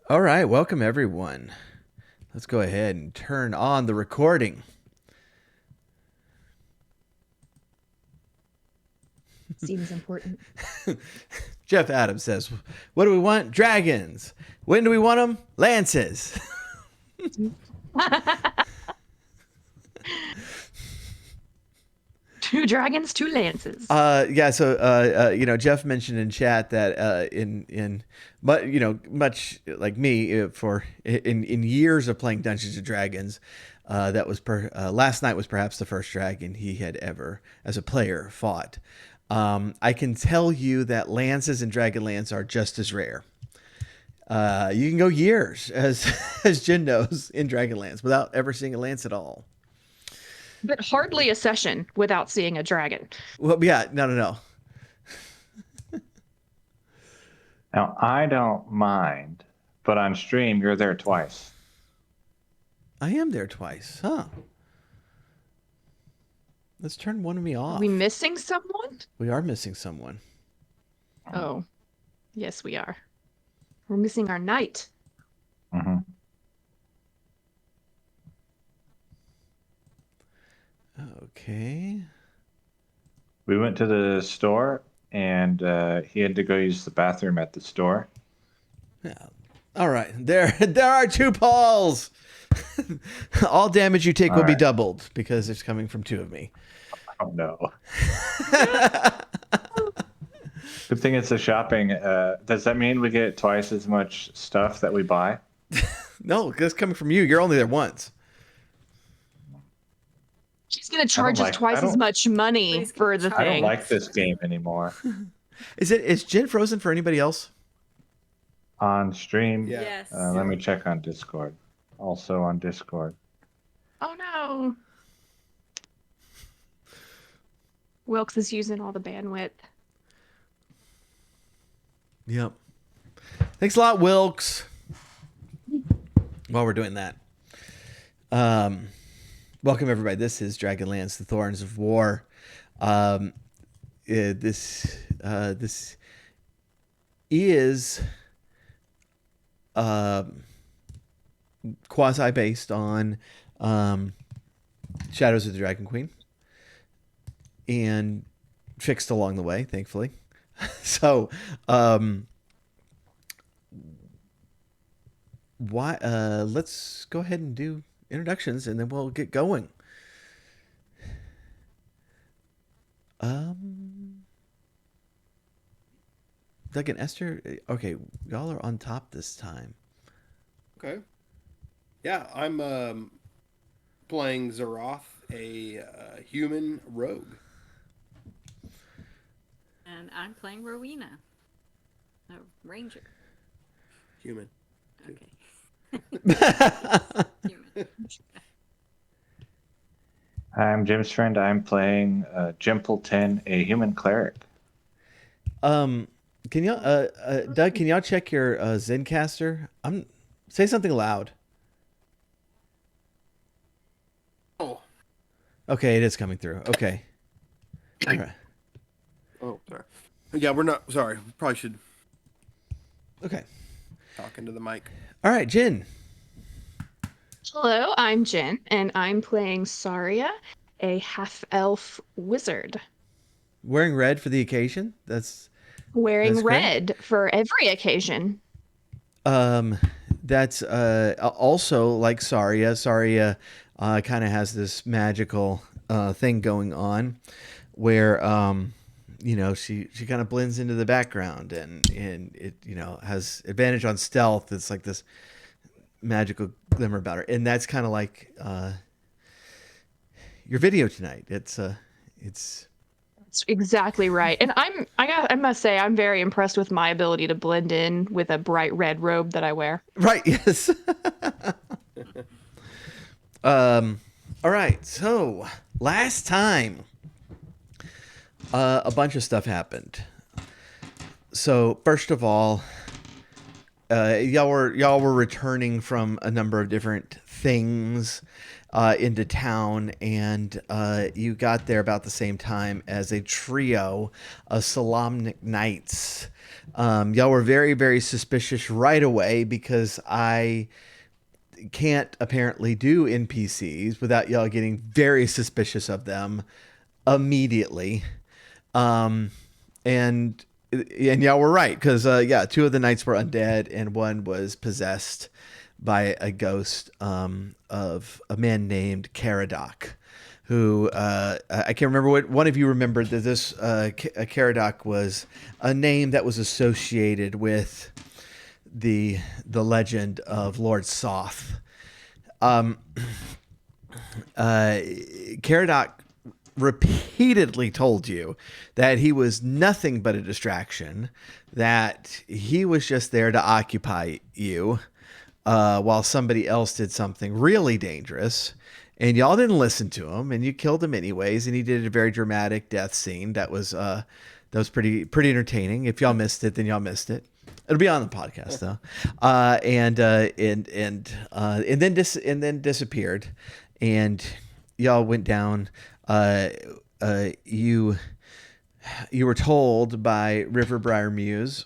All right, welcome everyone. Let's go ahead and turn on the recording. Seems important. Jeff Adams says, "What do we want? Dragons. When do we want them? Lances." Two dragons, two lances. Yeah. So, Jeff mentioned in chat that but much like me, for in years of playing Dungeons and Dragons, that was last night was perhaps the first dragon he had ever, as a player, fought. I can tell you that lances and Dragonlance are just as rare. You can go years, as as Jin knows, in Dragonlance without ever seeing a lance at all. But hardly a session without seeing a dragon. Well, yeah, no. Now, I don't mind, but on stream, you're there twice. I am there twice, huh? Let's turn one of me off. Are we missing someone? We are missing someone. Oh, yes, we are. We're missing our knight. Mm-hmm. Okay. We went to the store, and he had to go use the bathroom at the store. Yeah. All right. There are two Pauls. All damage you take will be doubled because it's coming from two of me. Oh, no. Good thing it's a shopping. Does that mean we get twice as much stuff that we buy? No, because it's coming from you. You're only there once. She's going to charge us twice as much money for the thing. I don't like this game anymore. Is Jen frozen for anybody else? On stream? Yeah. Yes. Let me check on Discord. Also on Discord. Oh, no. Wilkes is using all the bandwidth. Yep. Thanks a lot, Wilkes. While we're doing that, welcome everybody. This is Dragonlance, the Thorns of War. This is quasi based on Shadows of the Dragon Queen, and fixed along the way, thankfully. So, let's go ahead and do introductions, and then we'll get going. Doug and Esther, okay, y'all are on top this time. Okay. Yeah, I'm playing Zeroth, a human rogue. And I'm playing Rowena, a ranger. Human. Okay. Human. I'm Jim's friend. I'm playing Jimpleton, a human cleric. Can y'all, Doug? Can y'all check your Zencaster? Say something loud. Oh. Okay, it is coming through. Okay. All right. Oh, sorry. Yeah, we're not. Sorry. We probably should Okay. talk into the mic. All right, Jin. Hello, I'm Jen, and I'm playing Saria, a half-elf wizard. Wearing red for the occasion. That's Wearing great. red for every occasion. That's also like Saria. Saria kind of has this magical thing going on where she kind of blends into the background and it has advantage on stealth. It's like this magical glimmer about her, and that's kind of like your video tonight. It's That's exactly right. And I must say I'm very impressed with my ability to blend in with a bright red robe that I wear. right. Yes. All right. So last time, a bunch of stuff happened. So first of all, y'all were returning from a number of different things. into town, and you got there about the same time as a trio of Solamnic Knights. Y'all were very, very suspicious right away because I can't apparently do NPCs without y'all getting very suspicious of them immediately. Um, and y'all were right because two of the knights were undead and one was possessed by a ghost of a man named Caradoc, who I can't remember what one of you remembered that this Caradoc was a name that was associated with the legend of Lord Soth. Caradoc repeatedly told you that he was nothing but a distraction, that he was just there to occupy you while somebody else did something really dangerous. And y'all didn't listen to him, and you killed him anyways. And he did a very dramatic death scene that was pretty entertaining. If y'all missed it, then y'all missed it. It'll be on the podcast though. And then disappeared, and y'all went down. You were told by Riverbriar Muse,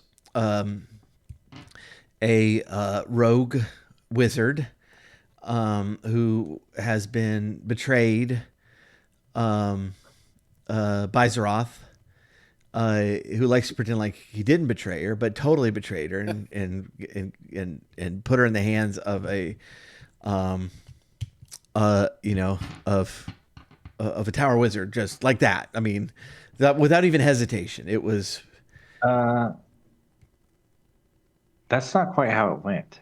a rogue wizard who has been betrayed by Zeroth, who likes to pretend like he didn't betray her, but totally betrayed her and put her in the hands of a of a tower wizard, just like that. I mean, that without even hesitation. It was. That's not quite how it went.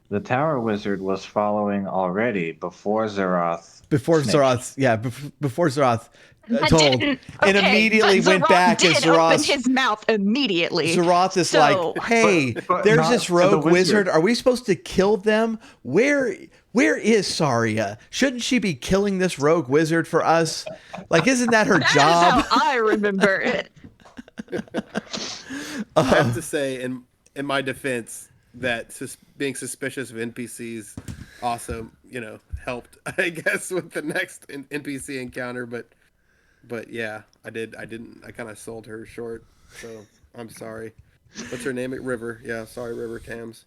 The tower wizard was following already before Zeroth. Before snitched. Zeroth, yeah, before Zeroth I told, didn't. and Okay, immediately but went Zeroth back and did open Zeroth. his mouth immediately. Zeroth is So- like, hey, But there's not this to the rogue wizard. wizard. Are we supposed to kill them? Where is Saria? Shouldn't she be killing this rogue wizard for us? Like, isn't that her That job? is how I remember it. I have to say, in my defense, that being suspicious of NPCs also, helped, I guess, with the next NPC encounter. But yeah, I kind of sold her short. So I'm sorry. What's her name? River. Yeah, sorry, River Tams.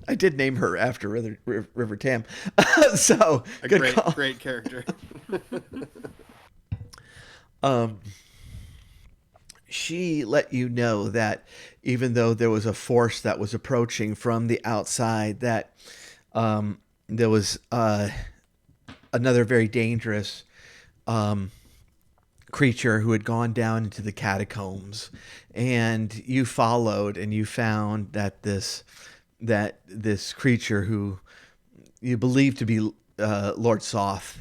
I did name her after River Tam. So A good great, call. great character. She let you know that even though there was a force that was approaching from the outside, that there was another very dangerous creature who had gone down into the catacombs, and you followed and you found that this creature, who you believed to be Lord Soth,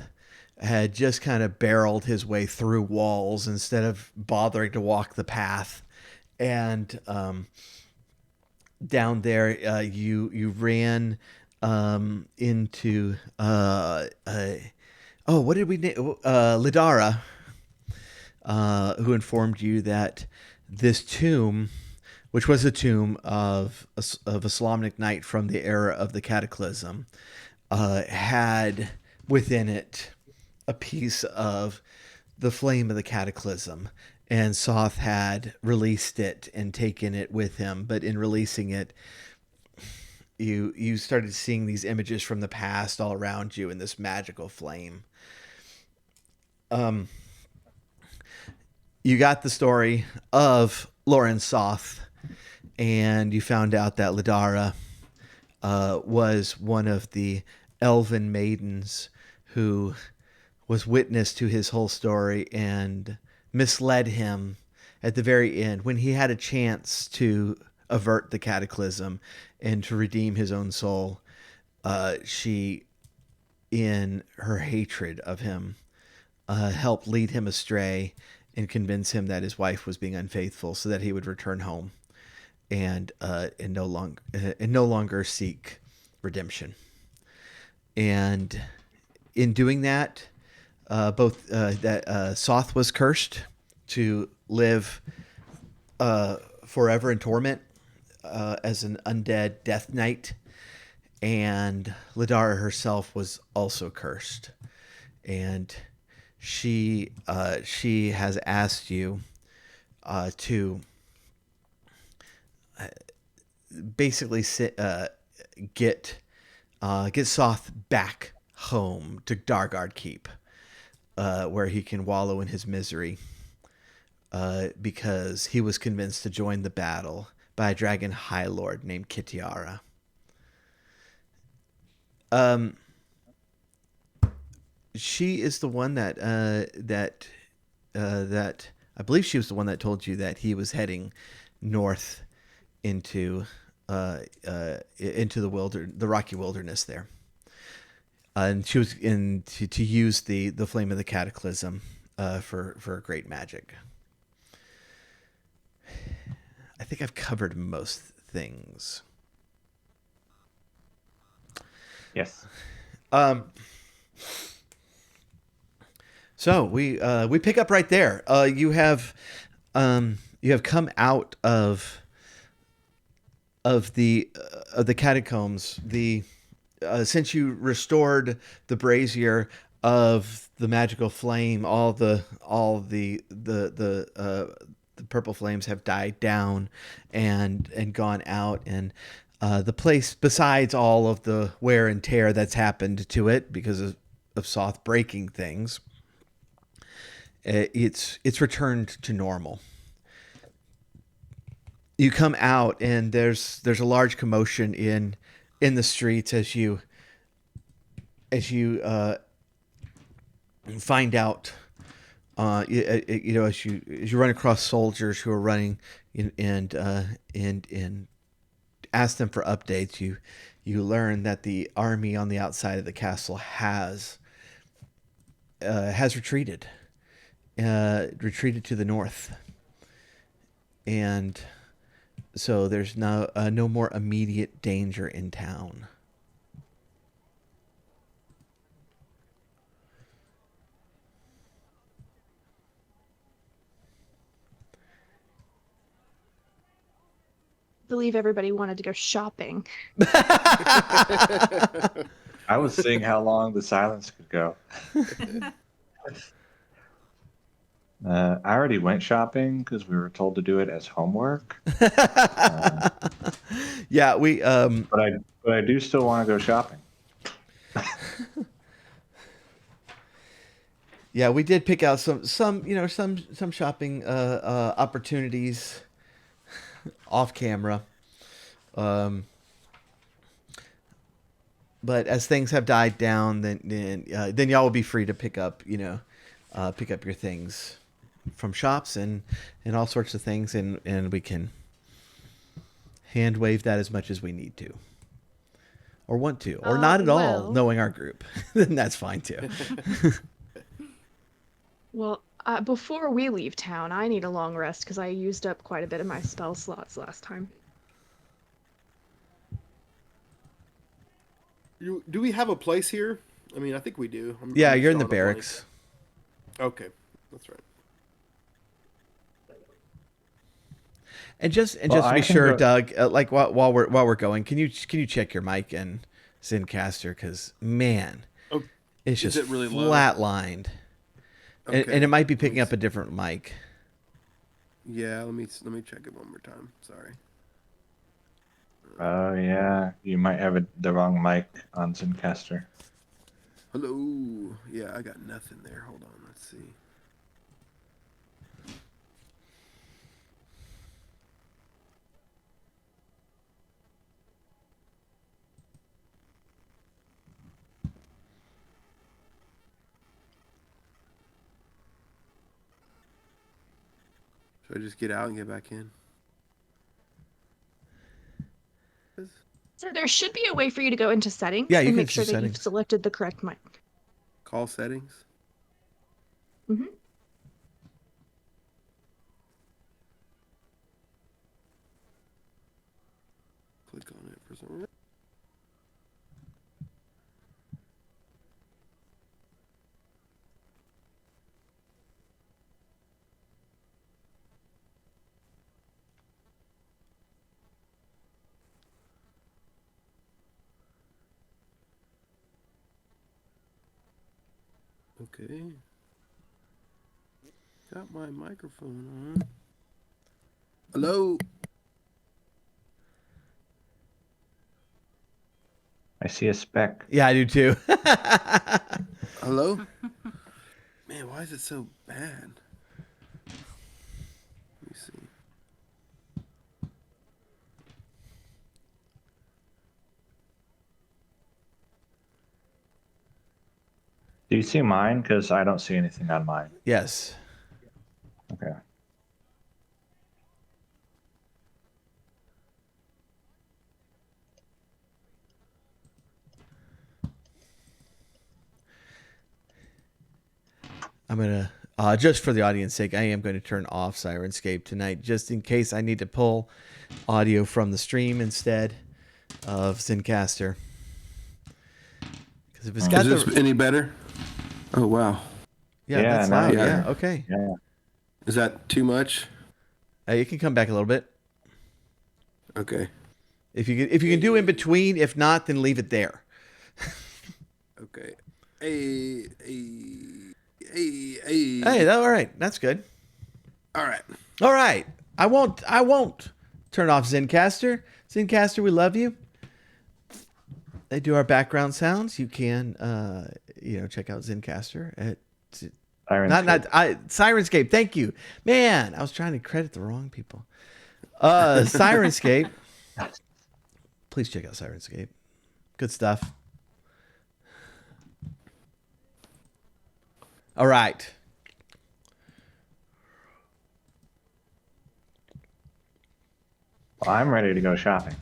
had just kind of barreled his way through walls instead of bothering to walk the path. And down there, you ran into what did we name? Lidara, who informed you that this tomb, which was a tomb of a Solamnic knight from the era of the Cataclysm, had within it a piece of the flame of the Cataclysm, and Soth had released it and taken it with him. But in releasing it, you started seeing these images from the past all around you in this magical flame. You got the story of Lauren Soth, and you found out that Lidara was one of the elven maidens who was witness to his whole story and misled him at the very end when he had a chance to avert the cataclysm and to redeem his own soul. She, in her hatred of him, helped lead him astray and convince him that his wife was being unfaithful, so that he would return home and no longer seek redemption. And in doing that, Soth was cursed to live forever in torment as an undead death knight, and Ladara herself was also cursed, and she has asked you to basically get Soth back home to Dargard Keep, where he can wallow in his misery, because he was convinced to join the battle by a dragon high lord named Kitiara. She is the one that I believe she was the one that told you that he was heading north into the rocky wilderness there, and she was to use the flame of the cataclysm for great magic. I think I've covered most things. Yes. So we pick up right there. You have come out of the catacombs. Since you restored the brazier of the magical flame, all the purple flames have died down and gone out, and the place, besides all of the wear and tear that's happened to it because of Soth breaking things, it's returned to normal. You come out and there's a large commotion in the streets as you find out, as you run across soldiers who are running and ask them for updates. You learn that the army on the outside of the castle has retreated to the north, and so there's now no more immediate danger in town. I believe everybody wanted to go shopping. I was seeing how long the silence could go. I already went shopping because we were told to do it as homework. Yeah, we. But I do still want to go shopping. Yeah, we did pick out some shopping opportunities off camera. But as things have died down, then y'all will be free to pick up your things from shops and all sorts of things, and we can hand wave that as much as we need to, or want to, or not at all, well. knowing our group. Then that's fine too. Well, before we leave town, I need a long rest because I used up quite a bit of my spell slots last time. Do we have a place here? I mean, I think we do. Yeah, I'm you're in the drawing a blank. barracks. Okay, that's right. And just Well, to I be can sure, go- Doug, like while we're going, can you check your mic and Zencaster, because man, Oh, it's is just it really low? flatlined, Okay. and it might be Let picking me up a different mic. Yeah, let me check it one more time. Sorry. Oh yeah, you might have the wrong mic on Zencaster. Hello. Yeah, I got nothing there. Hold on. Let's see. Should I just get out and get back in? So there should be a way for you to go into settings Yeah, you and can make sure choose that you've settings. selected the correct mic. Call settings. Mm-hmm. Click on it for some reason. Okay. Got my microphone on. Hello. I see a speck. Yeah, I do too. Hello. Man, why is it so bad? Let me see. Do you see mine? Because I don't see anything on mine. Yes. Okay. I'm going to, just for the audience sake, I am going to turn off Sirenscape tonight, just in case I need to pull audio from the stream instead of Zencaster. Because if it's got Is this any better? Oh, wow. Yeah, Yeah, that's now loud. you're- Yeah, okay. Yeah. Is that too much? You can come back a little bit. Okay. If you can do in between. If not, then leave it there. Okay. Hey. Hey, all right. That's good. All right. All right. I won't turn off Zencaster. Zencaster, we love you. They do our background sounds. You can check out Zencaster at Sirenscape. Thank you. Man, I was trying to credit the wrong people. Sirenscape. Please check out Sirenscape. Good stuff. All right. Well, I'm ready to go shopping.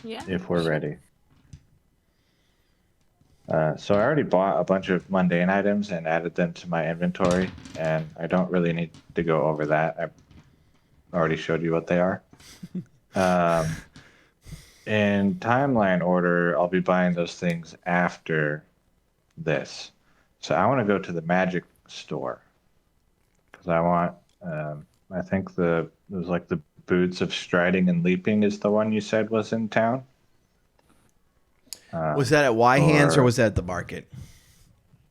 Yeah. If we're ready. So I already bought a bunch of mundane items and added them to my inventory, and I don't really need to go over that. I already showed you what they are. In timeline order, I'll be buying those things after this. So I want to go to the magic store because I want. I think it was like the boots of striding and leaping is the one you said was in town. Was that at Y Hands or was that at the market?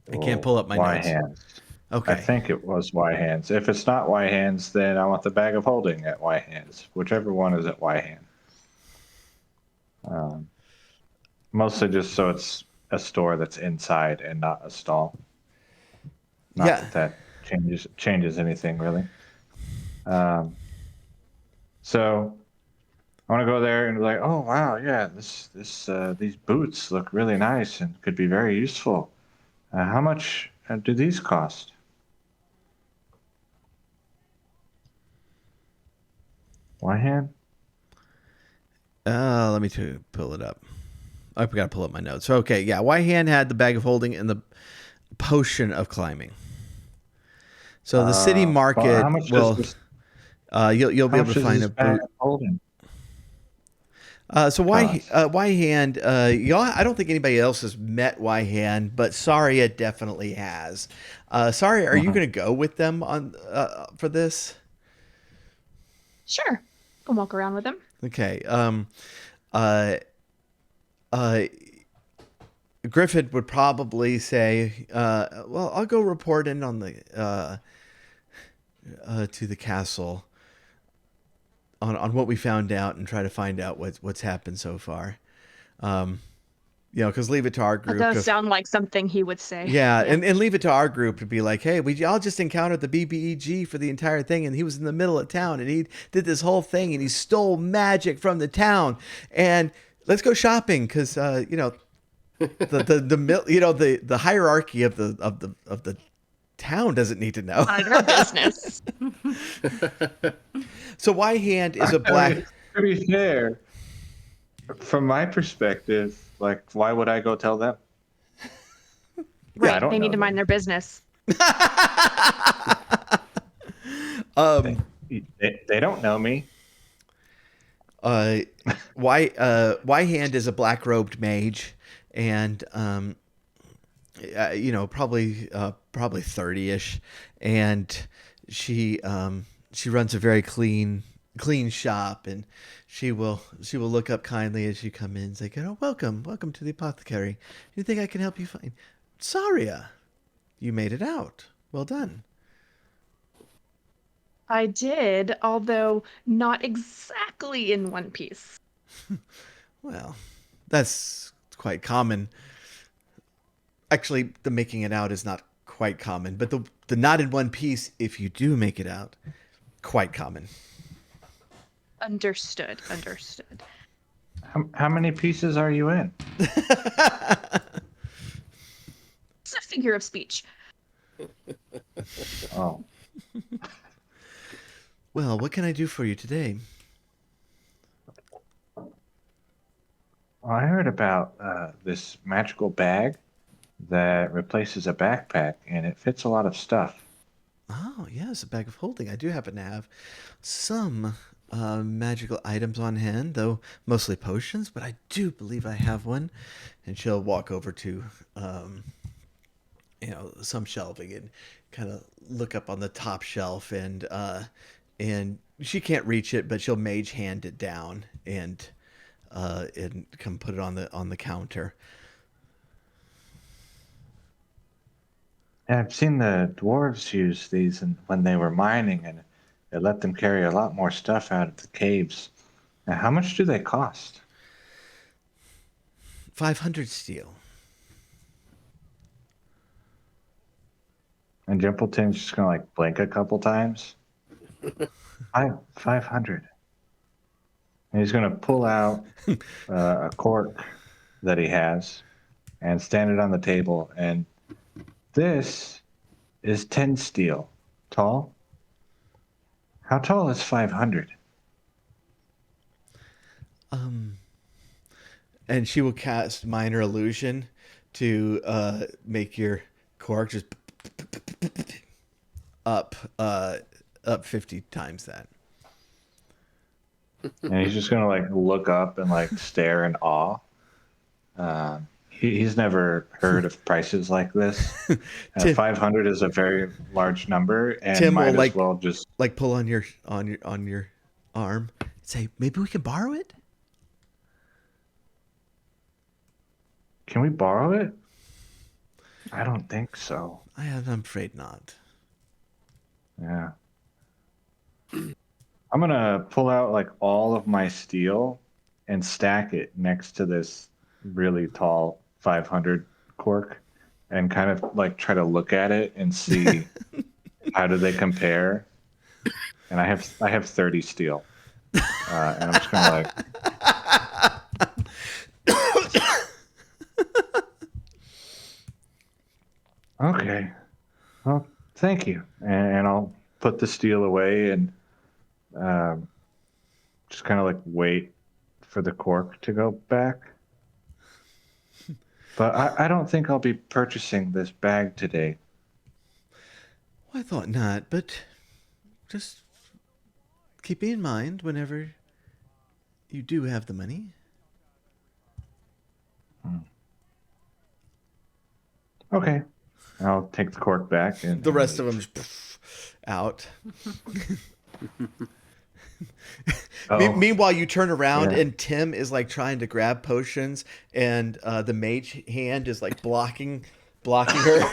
I can't pull up my Y notes. Hands. Okay. I think it was Y Hands. If it's not Y Hands, then I want the bag of holding at Y Hands. Whichever one is at Y Hands. Mostly just so it's a store that's inside and not a stall. Not that changes anything really. So I want to go there and be like, oh wow, yeah, these boots look really nice and could be very useful. How much do these cost? Y hand? Let me pull it up. I've got to pull up my notes. Okay, yeah. Y Hand had the bag of holding and the potion of climbing. So the city market Well, how much will. does this, You'll be how able much to is find this a bag boot. of holding? So Y cost? Hand, y'all. I don't think anybody else has met Y Hand, but Saria definitely has. Saria, are you going to go with them on for this? Sure. Can walk around with them. Okay. Griffith would probably say, "Well, I'll go report in on the to the castle on what we found out and try to find out what's happened so far." Because leave it to our That group. does sound like something he would say. Yeah, and leave it to our group to be like, hey, we all just encountered the BBEG for the entire thing, and he was in the middle of town, and he did this whole thing, and he stole magic from the town, and let's go shopping because the hierarchy of the town doesn't need to know. None of their business. So Y Hand is a black. To be fair, from my perspective, like, why would I go tell them? Right. I don't They know need to mind them. their business. They don't know me. Y Hand is a black robed mage, and probably 30ish, and she runs a very clean clean shop, and she will look up kindly as you come in and say, "Oh, welcome to the apothecary. You think I can help you find Saria? You made it out. Well done." I did, although not exactly in one piece. Well, that's quite common. Actually, the making it out is not quite common, but the not in one piece, if you do make it out, quite common. Understood. How many pieces are you in? It's a figure of speech. Oh, Well, what can I do for you today? I heard about this magical bag that replaces a backpack, and it fits a lot of stuff. Oh, yes, a bag of holding. I do happen to have some magical items on hand, though mostly potions, but I do believe I have one. And she'll walk over to, some shelving and kind of look up on the top shelf, and she can't reach it, but she'll mage hand it down and come put it on the counter. And I've seen the dwarves use these when they were mining, and it let them carry a lot more stuff out of the caves. Now, how much do they cost? 500 steel. And Jimpleton's just gonna like blink a couple times. 500. And he's gonna pull out a cork that he has and stand it on the table. And this is 10 steel tall. How tall is 500? And she will cast minor illusion to make your cork just up 50 times that. And he's just gonna like look up and like stare in awe. He's never heard of prices like this. Tim, 500 is a very large number, and Tim will might as well just. like pull on your arm and say, maybe we can borrow it. Can we borrow it? I don't think so. I'm afraid not. Yeah. I'm gonna pull out like all of my steel and stack it next to this really tall 500 cork and kind of like try to look at it and see how do they compare. And I have 30 steel, and I'm just gonna like. Okay. Well, thank you. And I'll put the steel away and just kind of like wait for the cork to go back. But I don't think I'll be purchasing this bag today. Well, I thought not, but just keep me in mind whenever you do have the money. Okay. I'll take the cork back and The rest of them just out. Meanwhile, you turn around and Tim is like trying to grab potions, and the mage hand is like blocking her.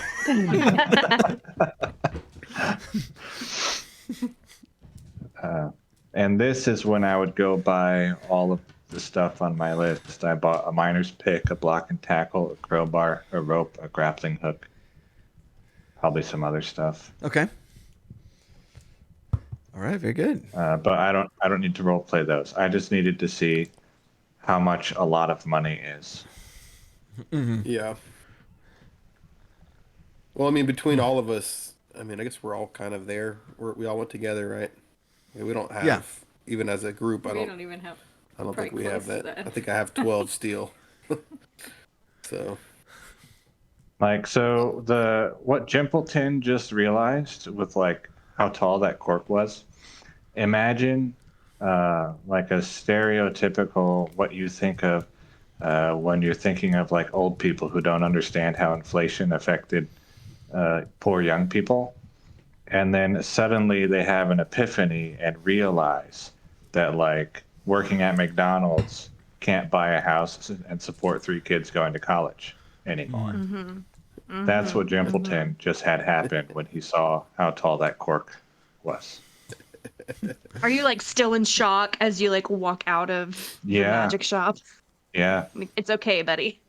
And this is when I would go buy all of the stuff on my list. I bought a miner's pick, a block and tackle, a crowbar, a rope, a grappling hook, probably some other stuff. Okay. All right, very good. But I don't need to role play those. I just needed to see how much a lot of money is. Mm-hmm. Yeah. Well, I mean, between all of us, I mean, I guess we're all kind of there. We all went together, right? I mean, we don't have, even as a group, We don't even have. I don't think we have that. That. I think I have 12 steel. So. Like, so what Jimpleton just realized with like how tall that cork was, imagine like a stereotypical what you think of when you're thinking of like old people who don't understand how inflation affected poor young people. And then suddenly they have an epiphany and realize that like working at McDonald's can't buy a house and support 3 kids going to college anymore. That's what Jimpleton just had happen when he saw how tall that cork was. Are you like still in shock as you like walk out of the Yeah. magic shop? Yeah. Like, it's okay, buddy.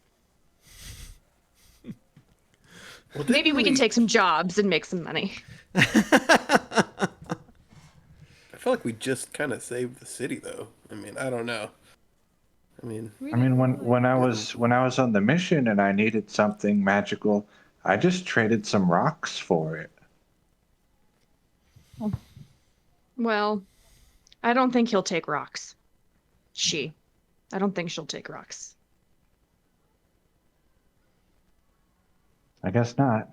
Well, Maybe we can take some jobs and make some money. I feel like we just kind of saved the city, though. I mean, I don't know. I mean, when I was on the mission and I needed something magical, I just traded some rocks for it. Well, I don't think he'll take rocks. I don't think she'll take rocks. I guess not.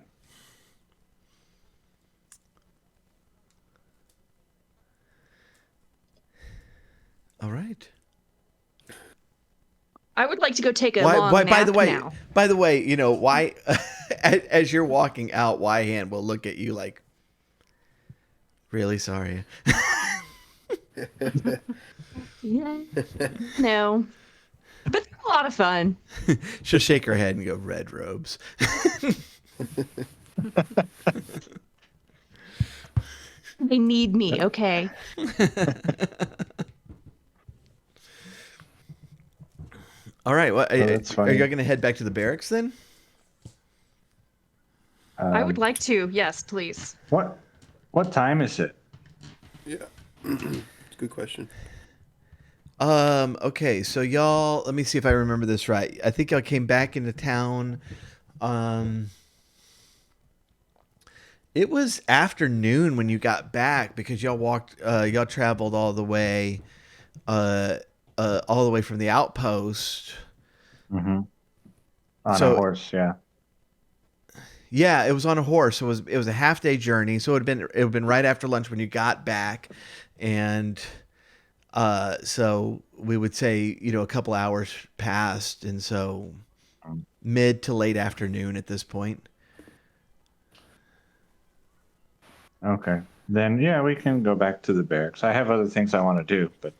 All right. I would like to go take a long nap by the way, now. by the way, you know why? As you're walking out, Wyhan will look at you like, really sorry. Yeah. No. But it's a lot of fun. She'll shake her head and go, red robes. They need me, okay? All right. Well, that's are funny. you going to head back to the barracks then? I would like to. Yes, please. What time is it? yeah. Good question. Okay, so y'all, let me see if I remember this right. I think y'all came back into town. It was afternoon when you got back because y'all traveled all the way from the outpost. Mm-hmm. On So- a horse, yeah. Yeah, it was on a horse. It was a half day journey, so it would have been right after lunch when you got back, and so we would say a couple hours passed, and so mid to late afternoon at this point. Okay. Then yeah, we can go back to the barracks. I have other things I want to do, but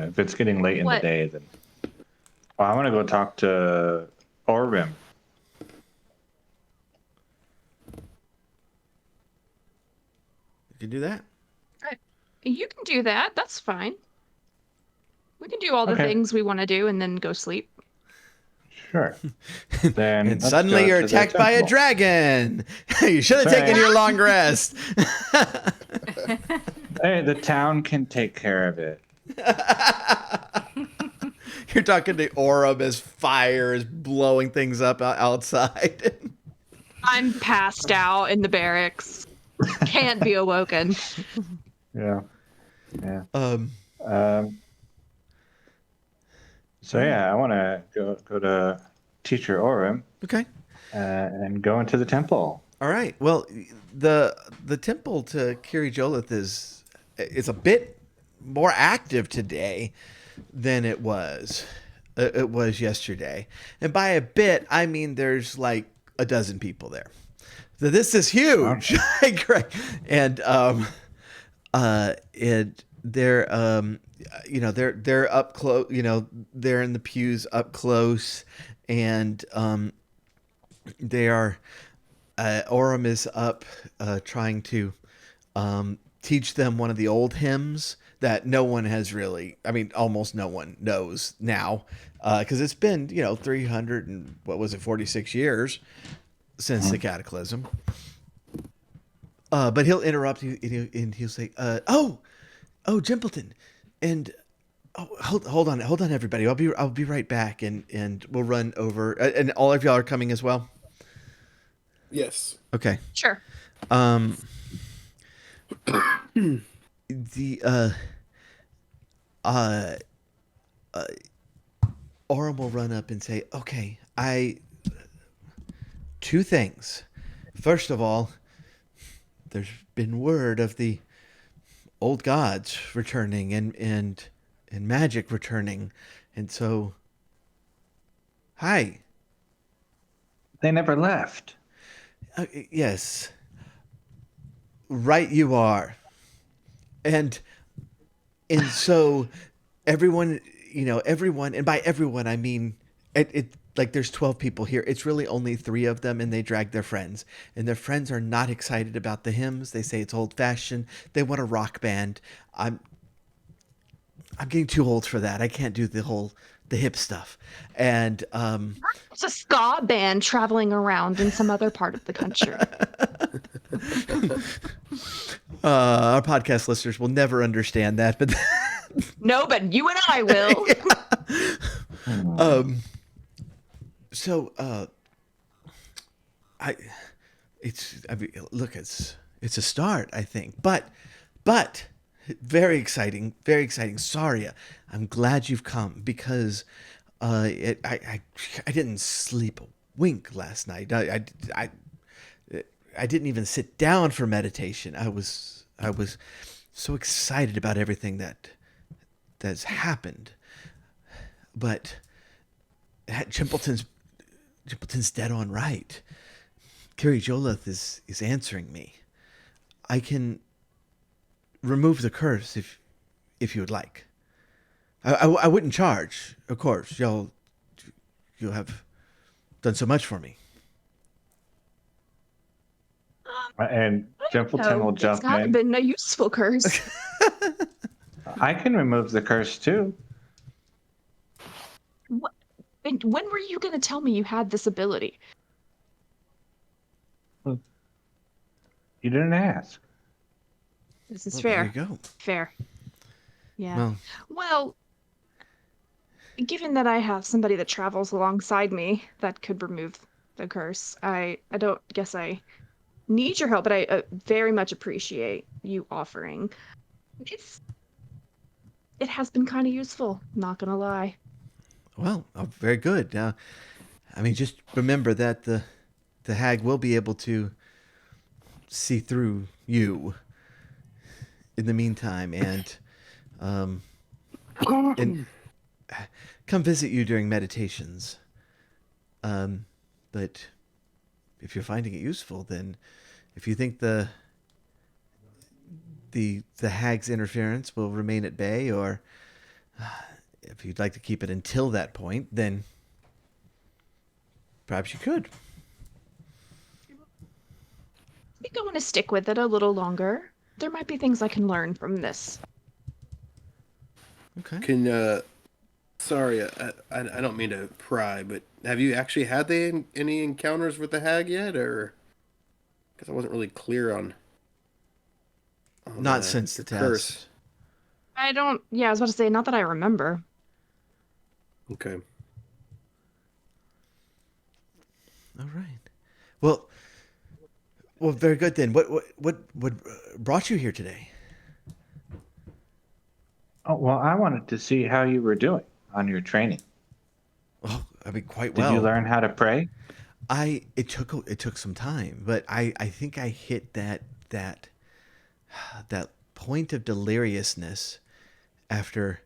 if it's getting late in the What? day, then I want to go talk to Orvim. You can do that. You can do that. That's fine. We can do all the Okay. things we want to do and then go sleep. Sure. Then And let's suddenly go you're to the attacked by a temple. dragon. You should have That's taken right. your long rest. Hey, the town can take care of it. You're talking to Orb as fire is blowing things up outside. I'm passed out in the barracks. Can't be awoken. Yeah. Yeah. Um, So yeah, I want to go to Teacher Orvim okay. and go into the temple. All right. Well, the temple to Kiri Jolith is a bit more active today than it was yesterday, and by a bit I mean there's like a dozen people there. So this is huge, Correct. And they're they're up close. They're in the pews up close, and they are. Orem is up trying to teach them one of the old hymns that no one has really, almost no one knows now, because it's been 300 and 46 years since the cataclysm. But he'll interrupt you and he'll say, "Oh, Jimpleton, and hold on, everybody. I'll be right back, and we'll run over. And all of y'all are coming as well." Yes. Okay. Sure. The Orem will run up and say, "Okay, two things. First of all, there's been word of the old gods returning and magic returning, and so, hi." They never left. Yes. Right you are. And And so everyone, everyone, and by everyone I mean it like there's 12 people here. It's really only 3 of them, and they drag their friends. And their friends are not excited about the hymns. They say it's old fashioned. They want a rock band. I'm I'm getting too old for that. I can't do the hip stuff. And It's a ska band traveling around in some other part of the country. our podcast listeners will never understand that, but No, but you and I will. so I mean, look, it's a start, I think, but very exciting, very exciting. Saria, I'm glad you've come because I didn't sleep a wink last night. I didn't even sit down for meditation. I was so excited about everything that's happened, but Chimpleton's dead on right. Kiri Jolith is answering me. I can remove the curse if you would like. I wouldn't charge, of course. You have done so much for me. And Simpleton will It's jump not in. been a useful curse. I can remove the curse too. And when were you going to tell me you had this ability? You didn't ask. This is Well, fair. there you go. Fair. Yeah. Well, Well, given that I have somebody that travels alongside me that could remove the curse, I don't guess I need your help, but I very much appreciate you offering. It has been kind of useful, not gonna lie. well, very good. I mean, just remember that the hag will be able to see through you in the meantime, and come visit you during meditations. But if you're finding it useful, then if you think the hag's interference will remain at bay, or if you'd like to keep it until that point, then perhaps you could. I think I want to stick with it a little longer. There might be things I can learn from this. Okay. Can sorry, I don't mean to pry, but have you actually had any encounters with the hag yet, or because I wasn't really clear on Not since the curse. test. I don't. Yeah, I was about to say, not that I remember. Okay. All right. Well, very good then. What brought you here today? Oh, well, I wanted to see how you were doing on your training. Oh, I mean, quite Did well. you learn how to pray? It took some time, but I think I hit that point of deliriousness after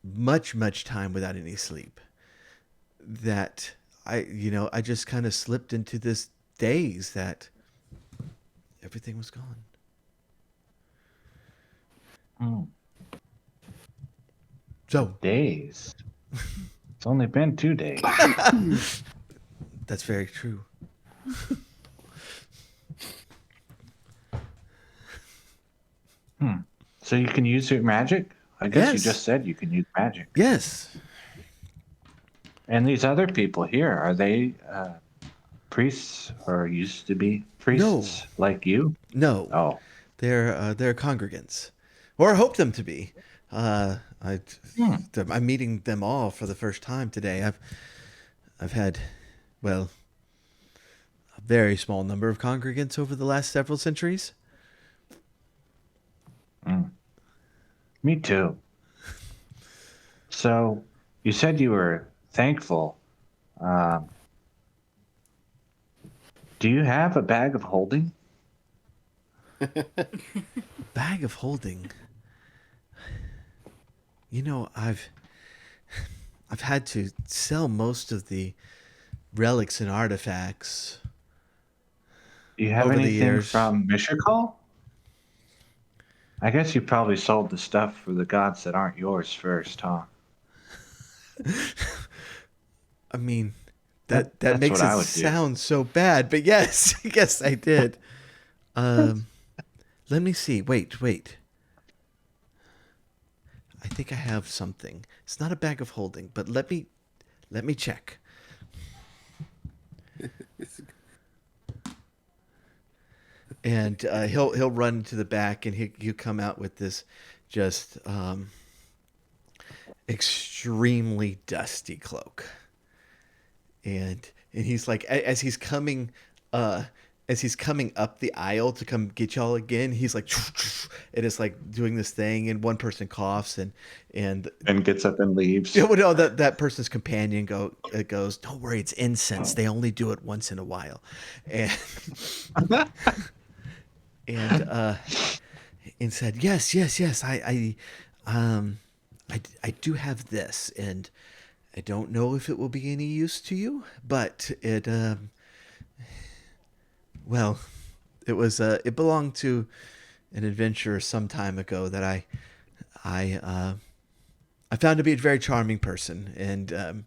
much time without any sleep. That I just kind of slipped into this daze that everything was gone. Hmm. So Days. It's only been 2 days. that's very true. So you can use your magic? I guess you Yes. just said you can use magic. Yes. And these other people here, are they priests or used to be priests like you? No. Oh. They're congregants, or I hope them to be. I'm meeting them all for the first time today. I've had, well, a very small number of congregants over the last several centuries. Me too. So you said you were thankful. Do you have a bag of holding? Bag of holding. I've had to sell most of the relics and artifacts. Do you have Over the anything years. from Mishakal? I guess you probably sold the stuff for the gods that aren't yours first, huh? I mean, that That's makes what it I would do. sound so bad, but yes, yes, I did. Um, let me see. Wait. I think I have something. It's not a bag of holding, but let me check. And he'll run to the back, and he'll come out with this just extremely dusty cloak. And he's like, uh as he's coming up the aisle to come get y'all again, he's like and it's like doing this thing, and one person coughs, and And gets up and leaves. yeah, well, no, that person's companion goes, don't worry, it's incense, they only do it once in a while. And and and said, yes, I do have this, and I don't know if it will be any use to you, but well, it belonged to an adventurer some time ago that I found to be a very charming person, and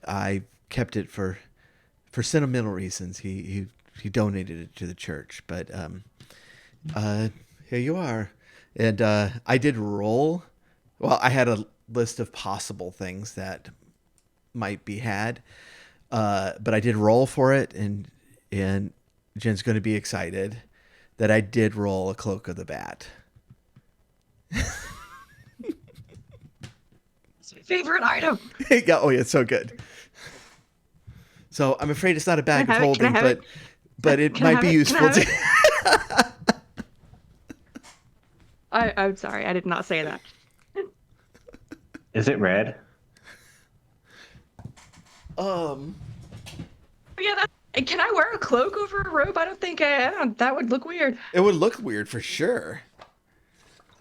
I kept it for sentimental reasons. He donated it to the church, but here you are. And I did roll. Well, I had a list of possible things that might be had, but I did roll for it, and Jen's going to be excited that I did roll a Cloak of the Bat. It's my favorite item. Yeah, oh yeah, it's so good. So I'm afraid it's not a bag of have it? Can I holding, have but it Can I might be have it? Can I useful have to. I'm sorry, I did not say that. Is it red? Yeah, can I wear a cloak over a robe? I don't. That would look weird. It would look weird for sure.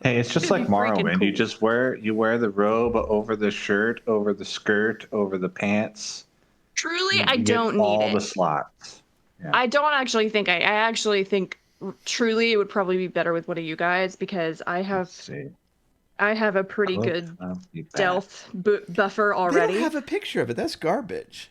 Hey, it's just It'd like be freaking Morrowind. You cool. just wear the robe over the shirt, over the skirt, over the pants. Truly, You I get don't need all the it. slots. Yeah. I don't actually think I actually think truly it would probably be better with one of you guys because Let's see. I have a pretty Cloak good of the Bat. stealth buffer They already. don't have a picture of it. That's garbage.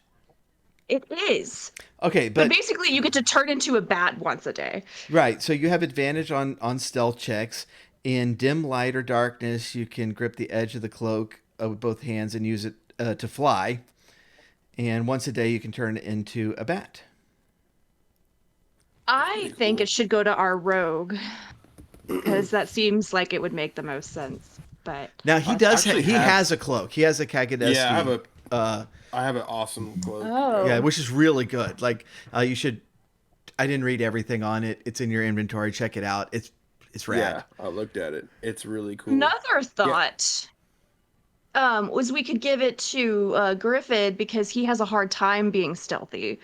It is. Okay, But but basically you get to turn into a bat once a day. right. So you have advantage on stealth checks. In dim light or darkness, you can grip the edge of the cloak with both hands and use it to fly. And once a day, you can turn it into a bat. I think it should go to our rogue because that seems like it would make the most sense. But Now he I does. actually He have- has a cloak. He has a Kagadeski. Yeah, Uh, I have an awesome cloak. Oh. yeah, which is really good. Like you should. I didn't read everything on it. It's in your inventory. Check it out. It's rad. Yeah, I looked at it. It's really cool. Another thought was we could give it to Griffith because he has a hard time being stealthy.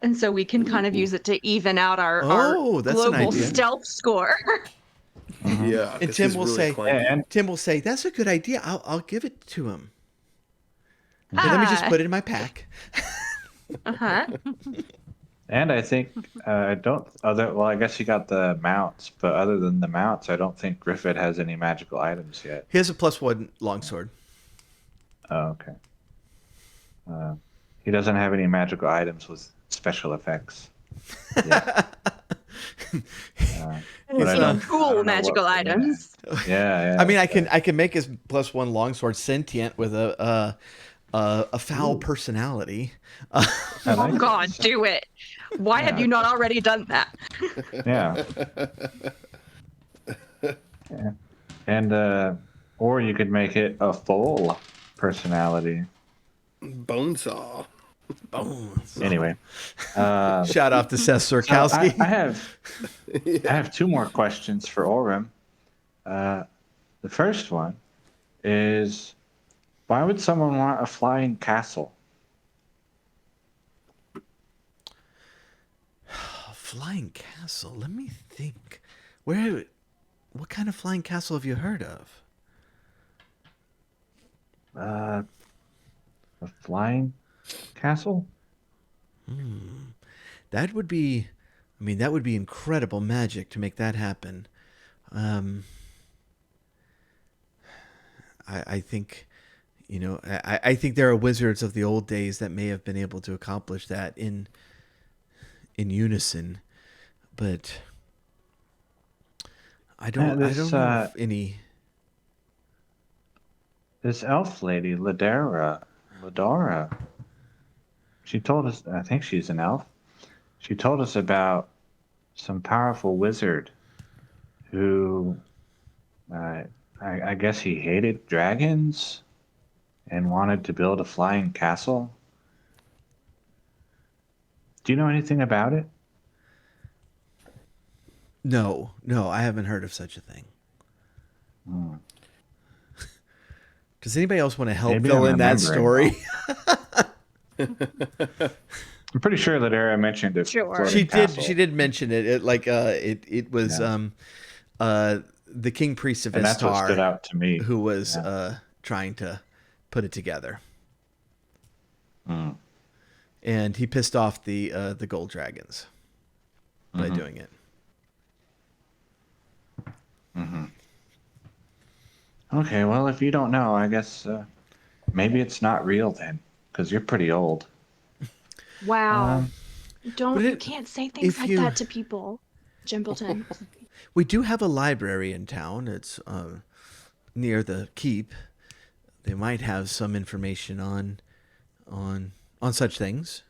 And so we can kind of use it to even out our Oh, that's an global idea. stealth score. Yeah, And 'cause Tim he's will really say- clanky. And Tim will say, "That's a good idea. I'll give it to him. But let me just put it in my pack." Uh-huh. And I think I don't other well I guess you got the mounts, but other than the mounts, I don't think Griffith has any magical items yet. He has a +1 longsword. Oh, okay. He doesn't have any magical items with special effects. Yeah. But I Any don't- I cool don't know magical what- items. Yeah. I mean, I can make his +1 longsword sentient with a foul personality. I Oh like God, it. do it. Why have Yeah. you not already done that? Yeah. Yeah. And or you could make it a full personality. Bonesaw. Anyway. Shout out to Seth So Surkowski. I have two more questions for Orem. The first one is, why would someone want a flying castle? A flying castle. Let me think. What kind of flying castle have you heard of? A flying castle? That would be incredible magic to make that happen. Um, I think, I think there are wizards of the old days that may have been able to accomplish that in unison, but I don't know if any. This elf lady, Ladara, she told us, I think she's an elf. She told us about some powerful wizard who, uh, I guess he hated dragons and wanted to build a flying castle. Do you know anything about it? No, I haven't heard of such a thing. Hmm. Does anybody else want to help Maybe fill I'm in that remembering story? I'm pretty sure that Era mentioned it. Sure. floating She did. castle. She did mention it. It was Yeah. the king priest of And that's what stood Istar out to me. who was Yeah. trying to put it together, Hmm. and he pissed off the gold dragons by Mhm. doing it. Okay, well, if you don't know, I guess maybe it's not real then, because you're pretty old. Wow. But You can't say things if like you- that to people, Jimbleton. We do have a library in town. It's near the keep. They might have some information on such things.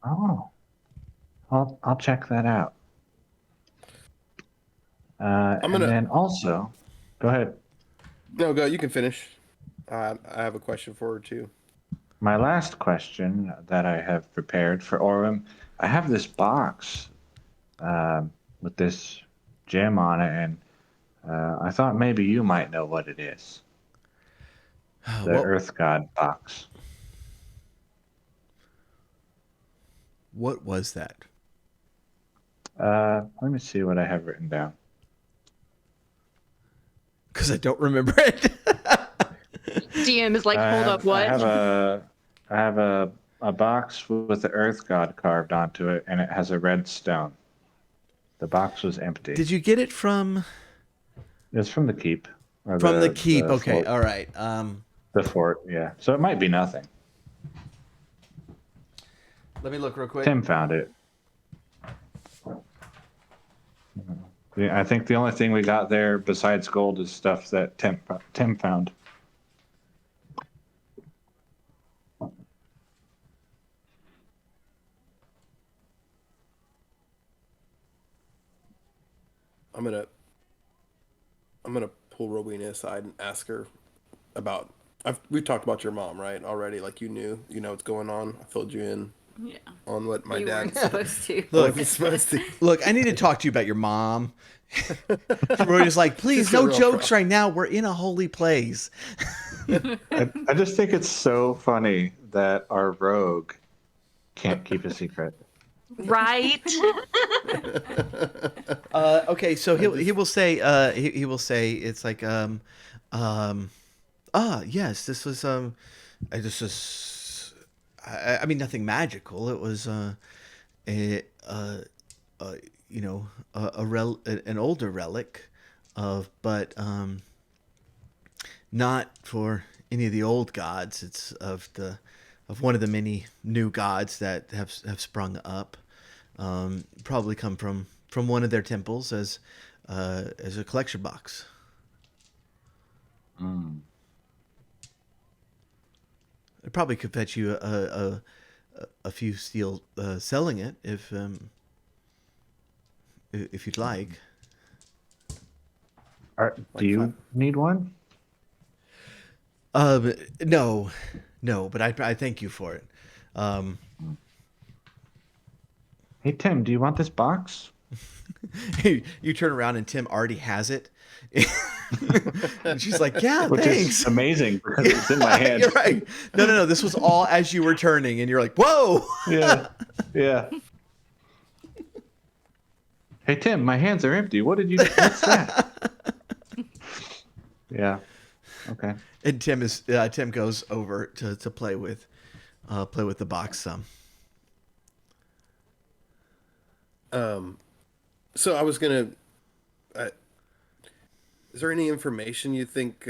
Oh, I'll check that out. I'm And gonna. then also, go ahead. No, go. You can finish. I have a question for her too. My last question that I have prepared for Orem, I have this box with this gem on it, and I thought maybe you might know what it is. The What Earth God box. what was that? Let me see what I have written down. Because I don't remember it. DM is like, I hold have, up, what? I have a box with the Earth God carved onto it, and it has a red stone. The box was empty. Did you get it from It's from the keep. Or the keep? the Okay, fort. all right. The fort, yeah. So it might be nothing. Let me look real quick. Tim found it. Yeah, I think the only thing we got there besides gold is stuff that Tim found. I'm gonna pull Rowena aside and ask her about. We talked about your mom, right? Already, like you know what's going on. I filled you in Yeah. on what my You dad weren't supposed to. I wasn't supposed to. Look, I need to talk to you about your mom. Roy is like, please, Just a no real jokes problem. right now. We're in a holy place. I just think it's so funny that our rogue can't keep a secret. Right? Okay, so he will say he will say it's like yes, this was this was I mean nothing magical. It was a an older relic of, but not for any of the old gods. It's of one of the many new gods that have sprung up. Probably come from one of their temples as a collection box. Mm. It probably could fetch you a few steel selling it if you'd like. Do you need one? No, but I thank you for it. Hey, Tim, do you want this box? You turn around and Tim already has it. And she's like, "Yeah, Which thanks." is amazing because it's in my hand. You're right. No. This was all as you were turning, and you're like, "Whoa!" Yeah. Yeah. Hey, Tim, my hands are empty. What's that? Yeah. Okay. And Tim goes over to play with the box some. So I was gonna. is there any information you think,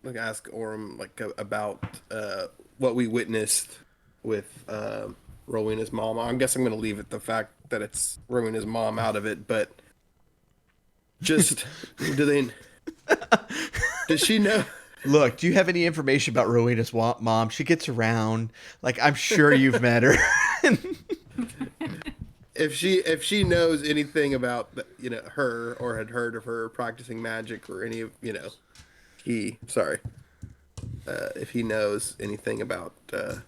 like ask Orem like about what we witnessed with Rowena's mom? I guess I'm going to leave it the fact that it's Rowena's mom out of it, but just does she know? Look, do you have any information about Rowena's mom? She gets around. Like, I'm sure you've met her. If she knows anything about her or had heard of her practicing magic or any of if he knows anything about the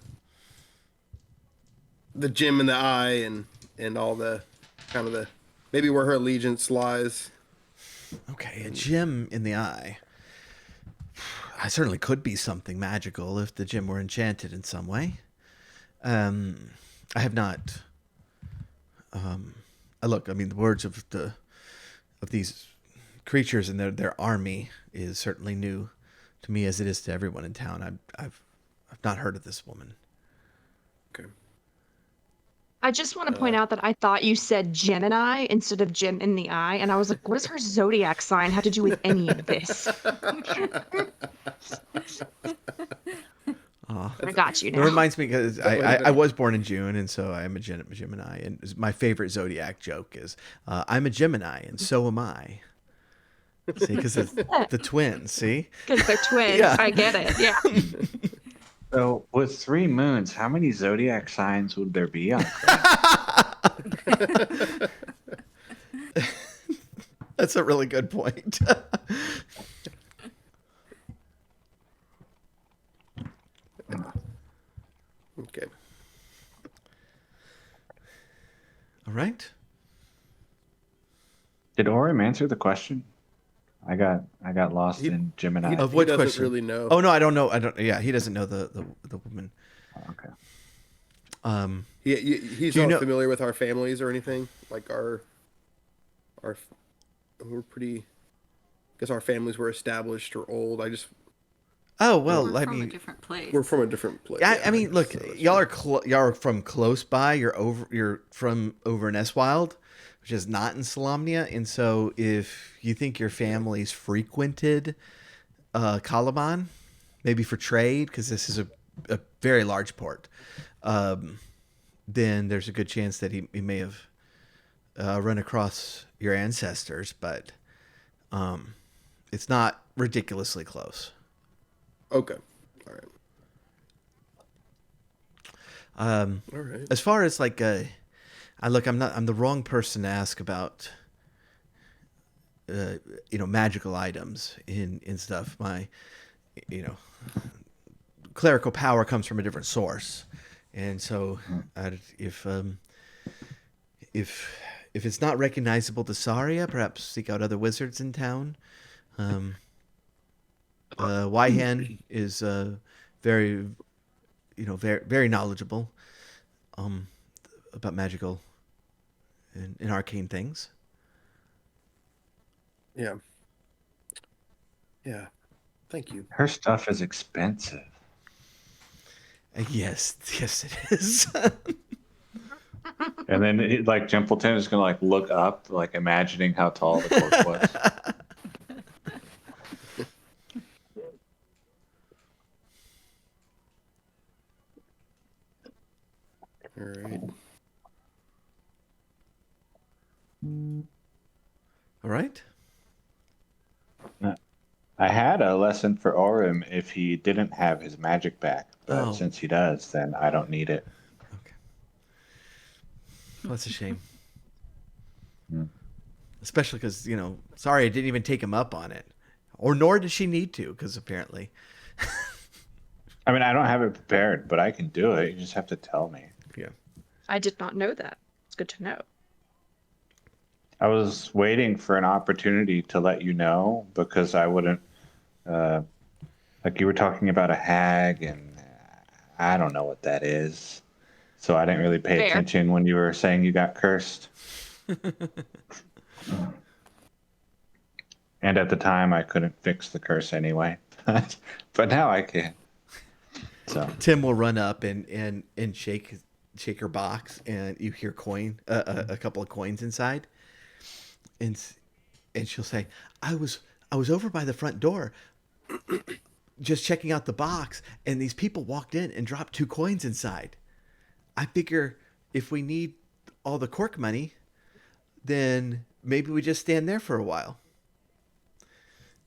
gem in the eye and all the kind of the maybe where her allegiance lies. Okay, a gem in the eye. I certainly could be something magical if the gem were enchanted in some way. I have not. Look, I mean, the words of these creatures and their army is certainly new to me as it is to everyone in town. I've not heard of this woman. Okay. I just want to point out that I thought you said Gemini instead of gem in the eye, and I was like, what does her zodiac sign have to do with any of this? I got you It now. reminds me because That would've I been- was born in June, and so I am a Gemini. And my favorite zodiac joke is, I'm a Gemini, and so am I. See, because it's the twins. See, Because they're twins. Yeah. I get it. Yeah. So with 3 moons, how many zodiac signs would there be on Earth? that's a really good point. Okay. All right. Did Orem answer the question? I got lost in Gemini. Of He what doesn't question? really know. Oh no, I don't know. I don't. Yeah, he doesn't know the woman. Okay. He's Do you not know- familiar with our families or anything. Like we're pretty. I guess our families were established or old. Oh We're well, I from a mean, different place. We're from a different place. I mean, look, guess so. y'all are from close by. You're from over in Eswild, which is not in Solamnia, and so if you think your family's frequented Calaban, maybe for trade, because this is a very large port, then there's a good chance that he may have run across your ancestors, but it's not ridiculously close. Okay. All right. All right. As far as like, I'm the wrong person to ask about, magical items in stuff. My, clerical power comes from a different source, and so if it's not recognizable to Saria, perhaps seek out other wizards in town. Wyhan is very, very, very knowledgeable about magical and arcane things. Yeah. Yeah. Thank you. Her stuff is expensive. Yes, it is. And then like Templeton is gonna like look up, like imagining how tall the cloak was. All right. All right. I had a lesson for Orem if he didn't have his magic back, but Oh. since he does, then I don't need it. Okay. Well, that's a shame. Especially because, sorry, I didn't even take him up on it. Or nor did she need to, because apparently. I mean, I don't have it prepared, but I can do it. You just have to tell me. Yeah. I did not know that. It's good to know. I was waiting for an opportunity to let you know because I wouldn't, like you were talking about a hag, and I don't know what that is. So I didn't really pay Fair. attention when you were saying you got cursed. And at the time, I couldn't fix the curse anyway. But now I can. So Tim will run up and shake her box, and you hear a couple of coins inside, and she'll say, "I was I was over by the front door just checking out the box, and these people walked in and dropped 2 coins inside. I figure if we need all the cork money, then maybe we just stand there for a while.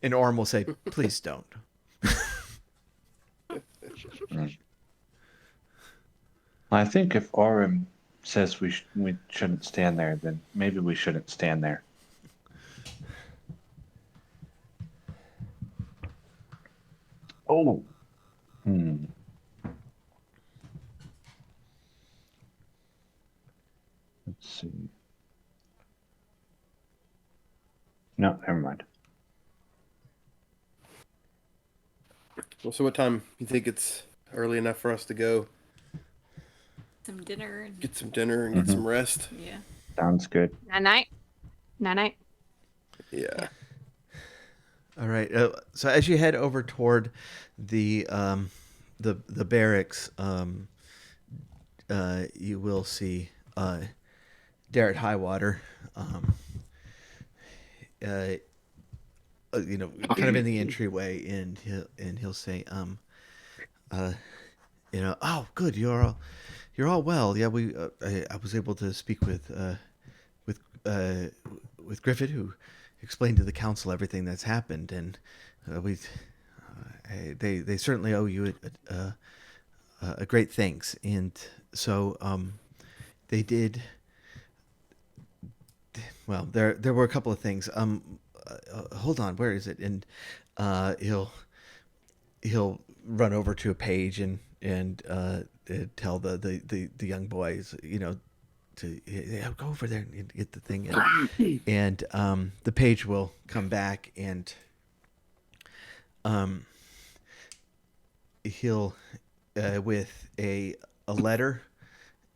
And Orm will say, please don't. I think if Orem says we shouldn't stand there, then maybe we shouldn't stand there. Oh. Let's see. No, never mind. Well, so what time you think it's early enough for us to go Some dinner and get some dinner and get some rest? yeah. Sounds good. Night night. Yeah. All right. So as you head over toward the barracks, you will see Darrett Highwater. Kind of in the entryway, and he'll say, oh, good, you're all well. Yeah, I was able to speak with Griffith, who explained to the council everything that's happened, and they certainly owe you a great thanks. And so they did. Well, there were a couple of things. Hold on, where is it? And he'll run over to a page and tell the young boys, to go over there and get the thing. And the page will come back, and he'll with a letter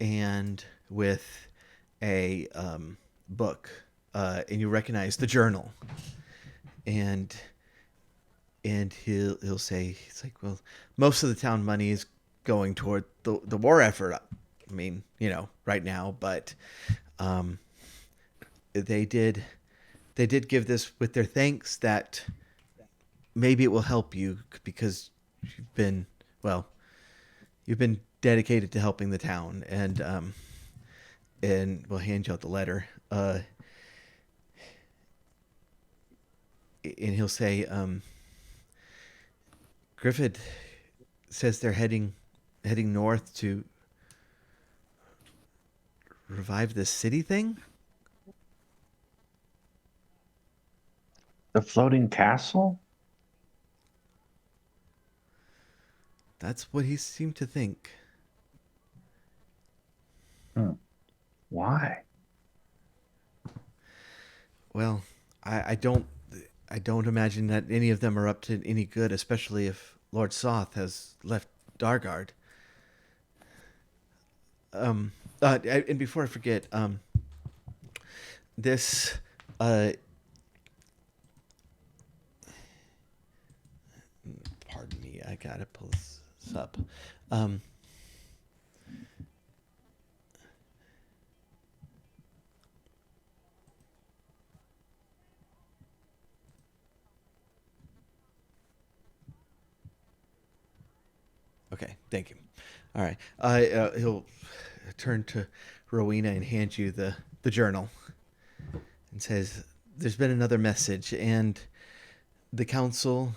and with a book, and you recognize the journal, and he'll say, it's like, well, most of the town money is going toward the war effort. I mean, right now, but they did give this with their thanks that maybe it will help you, because you've been dedicated to helping the town, and we'll hand you out the letter. And he'll say, Griffith says they're heading north to revive the city thing. The floating castle? That's what he seemed to think. Why? Well, I don't imagine that any of them are up to any good, especially if Lord Soth has left Dargard. And before I forget, this pardon me, I gotta pull this up. Okay, thank you. All right, he'll turn to Rowena and hand you the journal, and says, "There's been another message, and the council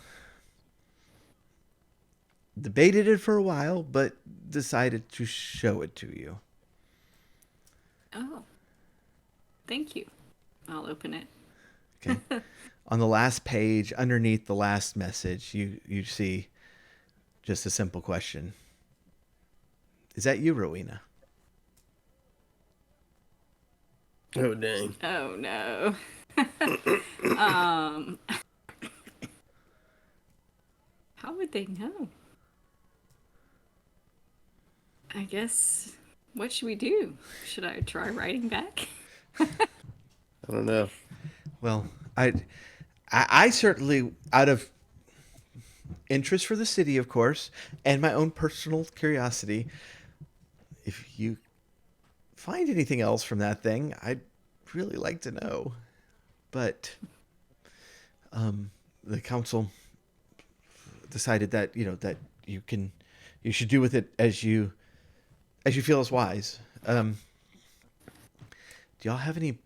debated it for a while, but decided to show it to you." Oh. Thank you. I'll open it. Okay. On the last page, underneath the last message, you see just a simple question. Is that you, Rowena? Oh, dang. Oh no. How would they know? I guess, what should we do? Should I try writing back? I don't know. Well, I certainly, out of interest for the city, of course, and my own personal curiosity, if you find anything else from that thing, I'd really like to know. But the council decided that that you should do with it as you feel is wise. Do y'all have any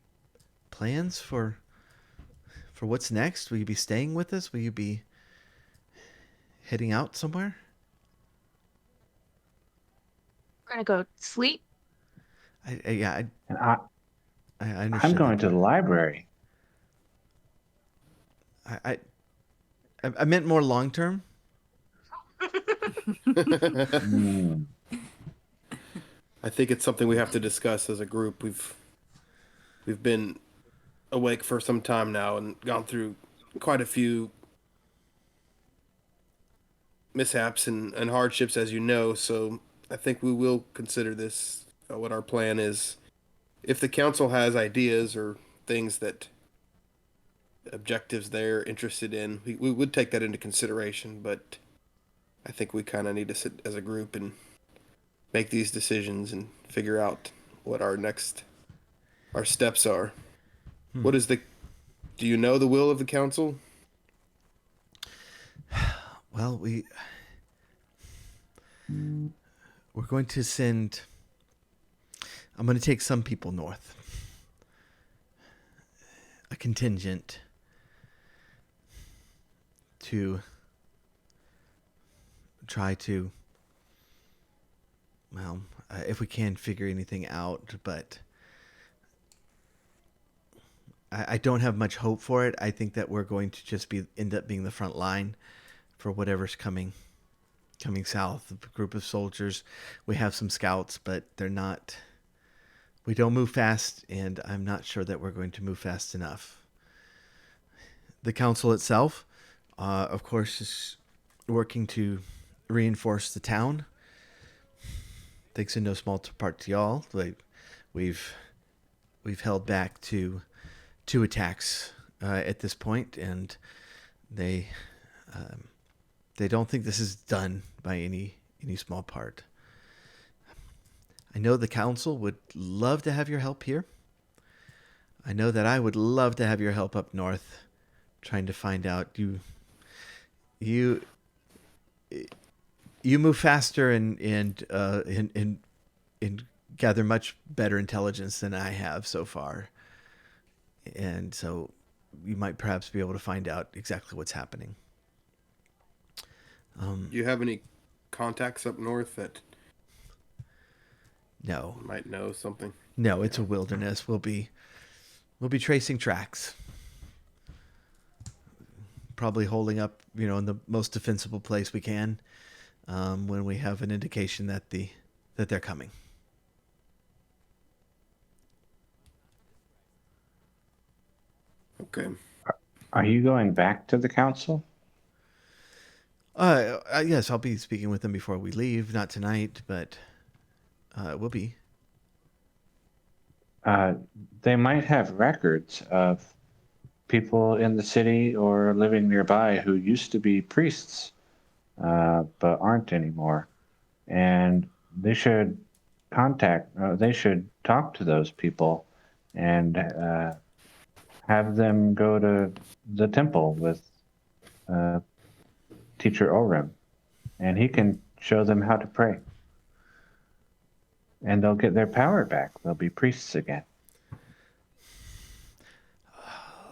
plans for what's next? Will you be staying with us? Will you be heading out somewhere? We're gonna go sleep. Yeah, And I I'm understood going that to the part. library. I I meant more long term. Hmm. I think it's something we have to discuss as a group. We've been awake for some time now and gone through quite a few mishaps and hardships, as you know. So I think we will consider this what our plan is. If the council has ideas or things that objectives they're interested in, we would take that into consideration. But I think we kind of need to sit as a group and make these decisions and figure out what our steps are. What is the Do you know the will of the council? Well, we're going to send. I'm going to take some people north. A contingent to try to, well, if we can figure anything out, but I don't have much hope for it. I think that we're going to just end up being the front line for whatever's coming south. A group of soldiers. We have some scouts, but they're not. We don't move fast, and I'm not sure that we're going to move fast enough. The council itself, of course, is working to reinforce the town. Thanks in no small part to y'all. We've held back two attacks at this point, and they don't think this is done by any small part. I know the council would love to have your help here. I know that I would love to have your help up north, trying to find out you move faster and gather much better intelligence than I have so far, and so you might perhaps be able to find out exactly what's happening. Do you have any contacts up north that No, might know something? no, it's a wilderness. We'll be tracing tracks, probably holding up, in the most defensible place we can, when we have an indication that they're coming. Okay. Are you going back to the council? Yes, I'll be speaking with them before we leave. Not tonight, but we'll be. They might have records of people in the city or living nearby who used to be priests, but aren't anymore. And they should they should talk to those people and have them go to the temple with Teacher Orem, and he can show them how to pray. And they'll get their power back. They'll be priests again.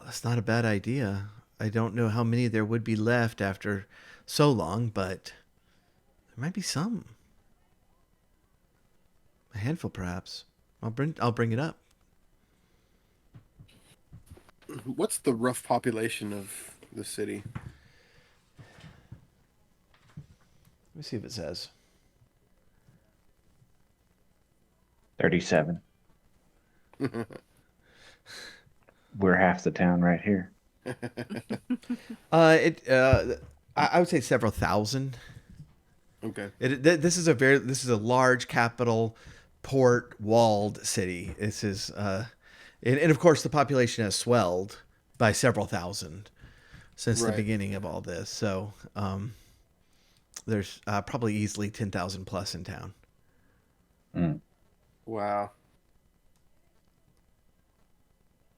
That's not a bad idea. I don't know how many there would be left after so long, but there might be some. A handful, perhaps. I'll bring it up. What's the rough population of the city? Let me see if it says. 37. We're half the town right here. I would say several thousand. Okay. This is a large capital, port walled city. This is and of course the population has swelled by several thousand since the Right. beginning of all this. So there's probably easily 10,000 plus in town. Mm. Wow.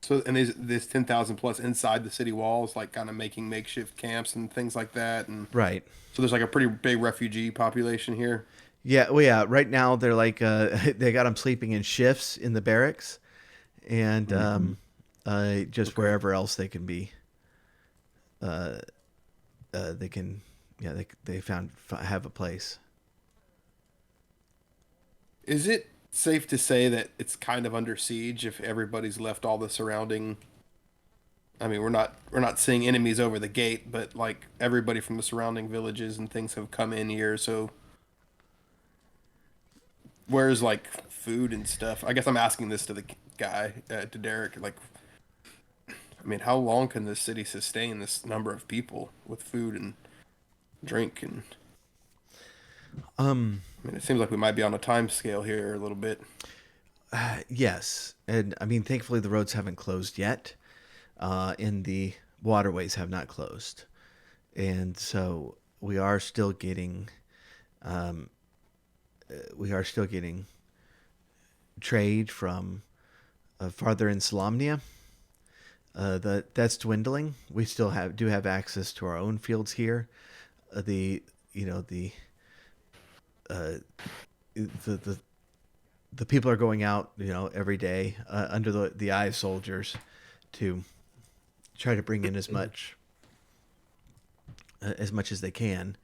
So, and this 10,000 plus inside the city walls, like kind of making makeshift camps and things like that. And Right. so there's like a pretty big refugee population here. Yeah. Well, yeah. Right now they're like they got them sleeping in shifts in the barracks, and just Okay. wherever else they can be. They can. Yeah. They have a place. Is it safe to say that it's kind of under siege if everybody's left all the surrounding? I mean, we're not seeing enemies over the gate, but like everybody from the surrounding villages and things have come in here. So where's like food and stuff? I guess I'm asking this to the guy, to Derek. Like, I mean, how long can this city sustain this number of people with food and drink? And Um. I mean, it seems like we might be on a time scale here a little bit. Yes, and I mean, thankfully the roads haven't closed yet, and the waterways have not closed, and so we are still getting trade from farther in Solamnia. That's dwindling. We still have access to our own fields here. The you know the the people are going out, every day under the eye of soldiers to try to bring in as much as they can.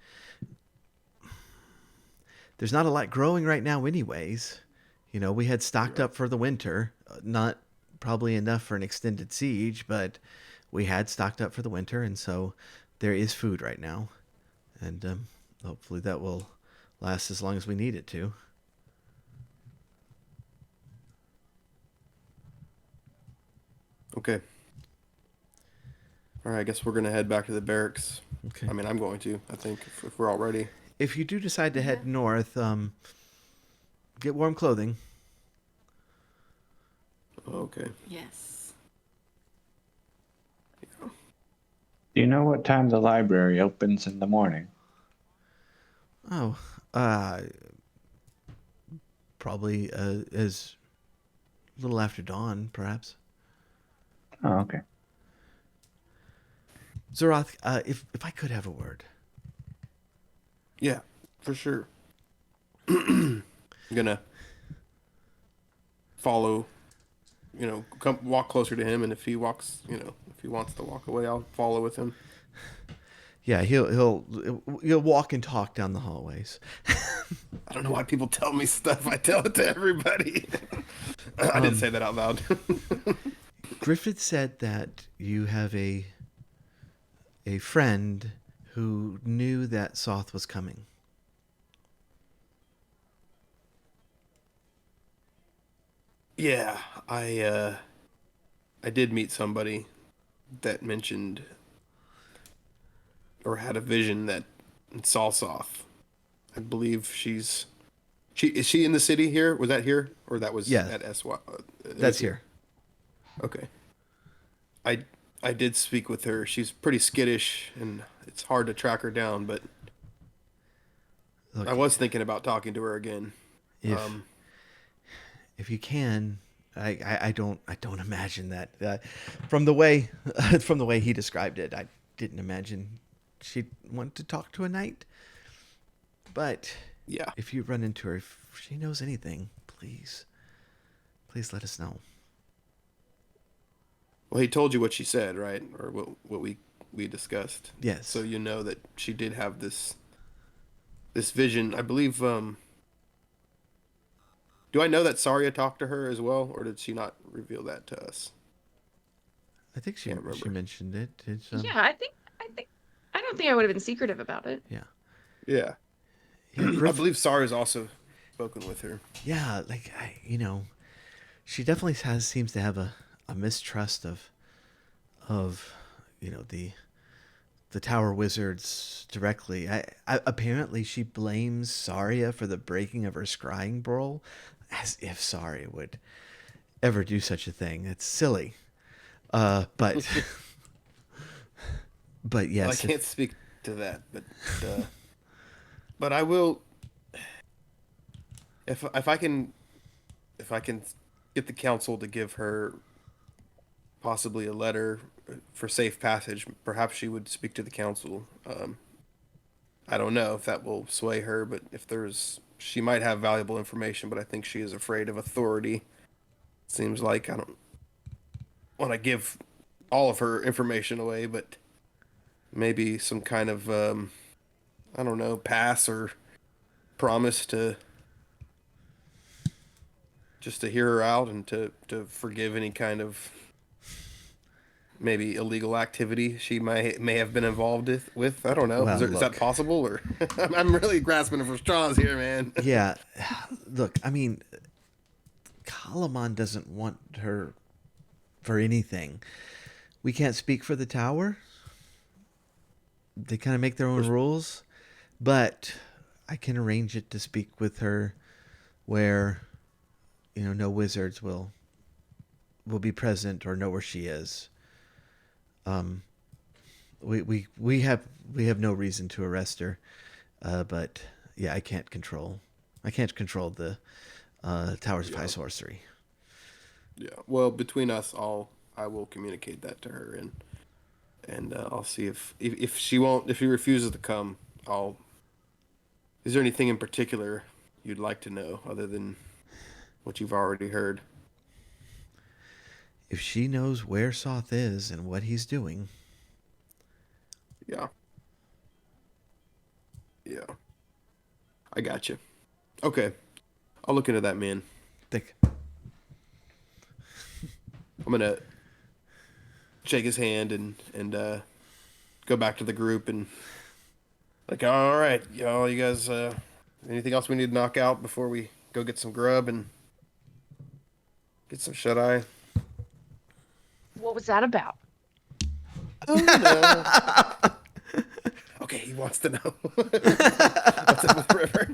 There's not a lot growing right now, anyways. We had stocked up for the winter, not probably enough for an extended siege, but we had stocked up for the winter, and so there is food right now, and hopefully that will last as long as we need it to. Okay. All right. I guess we're gonna head back to the barracks. Okay. I mean, I'm going to. I think if we're all ready. If you do decide to head north, get warm clothing. Okay. Yes. Do you know what time the library opens in the morning? Oh, probably as little after dawn, perhaps. Oh, okay. Zoroth, if I could have a word. Yeah, for sure. I'm gonna follow. Come walk closer to him, and if he walks, if he wants to walk away, I'll follow with him. Yeah, he'll walk and talk down the hallways. I don't know why people tell me stuff. I tell it to everybody. I didn't say that out loud. Griffith said that you have a friend who knew that Soth was coming. Yeah, I did meet somebody that mentioned or had a vision that saw Soth. I believe is she in the city here? Was that here or that was Yeah. at SY? That's here. Okay. I I did speak with her. She's pretty skittish and it's hard to track her down, but Look, I was thinking about talking to her again. if if you can, I don't imagine that from the way from the way he described it, I didn't imagine she'd want to talk to a knight. But Yeah. if you run into her, if she knows anything, please let us know. Well, he told you what she said, right? Or what we discussed. Yes. So you know that she did have this vision. I believe. Do I know that Saria talked to her as well, or did she not reveal that to us? I think she Can't remember. mentioned it. It's, Yeah, I don't think I would have been secretive about it. yeah. Yeah. Yeah, I believe Saria's also spoken with her. Yeah, like she definitely seems to have a mistrust of the Tower Wizards directly. Apparently she blames Saria for the breaking of her scrying bowl, as if Saria would ever do such a thing. It's silly. But but yes, Well, I can't speak to that, but I will if I can get the council to give her possibly a letter for safe passage. Perhaps she would speak to the council. I don't know if that will sway her, but she might have valuable information, but I think she is afraid of authority. Seems like I don't want to give all of her information away, but maybe some kind of, I don't know, pass or promise to just to hear her out and to forgive any kind of maybe illegal activity she may have been involved with. I don't know. Well, Is that look. possible? Or I'm really grasping for straws here, man. Yeah. Look, I mean, Kalaman doesn't want her for anything. We can't speak for the tower. They kind of make their own rules, but I can arrange it to speak with her where, no wizards will be present or know where she is. We have no reason to arrest her, but yeah, I can't control the tower's high sorcery. Yeah. Well, between us, I will communicate that to her, and I'll see if she refuses to come. Is there anything in particular you'd like to know other than what you've already heard? If she knows where Soth is and what he's doing. Yeah. Yeah. I got you. Okay. I'll look into that, man. Think. I'm gonna shake his hand and go back to the group and all right, y'all, you guys, anything else we need to knock out before we go get some grub and get some shut eye? What was that about? Oh no. Okay, he wants to know. What's up with River?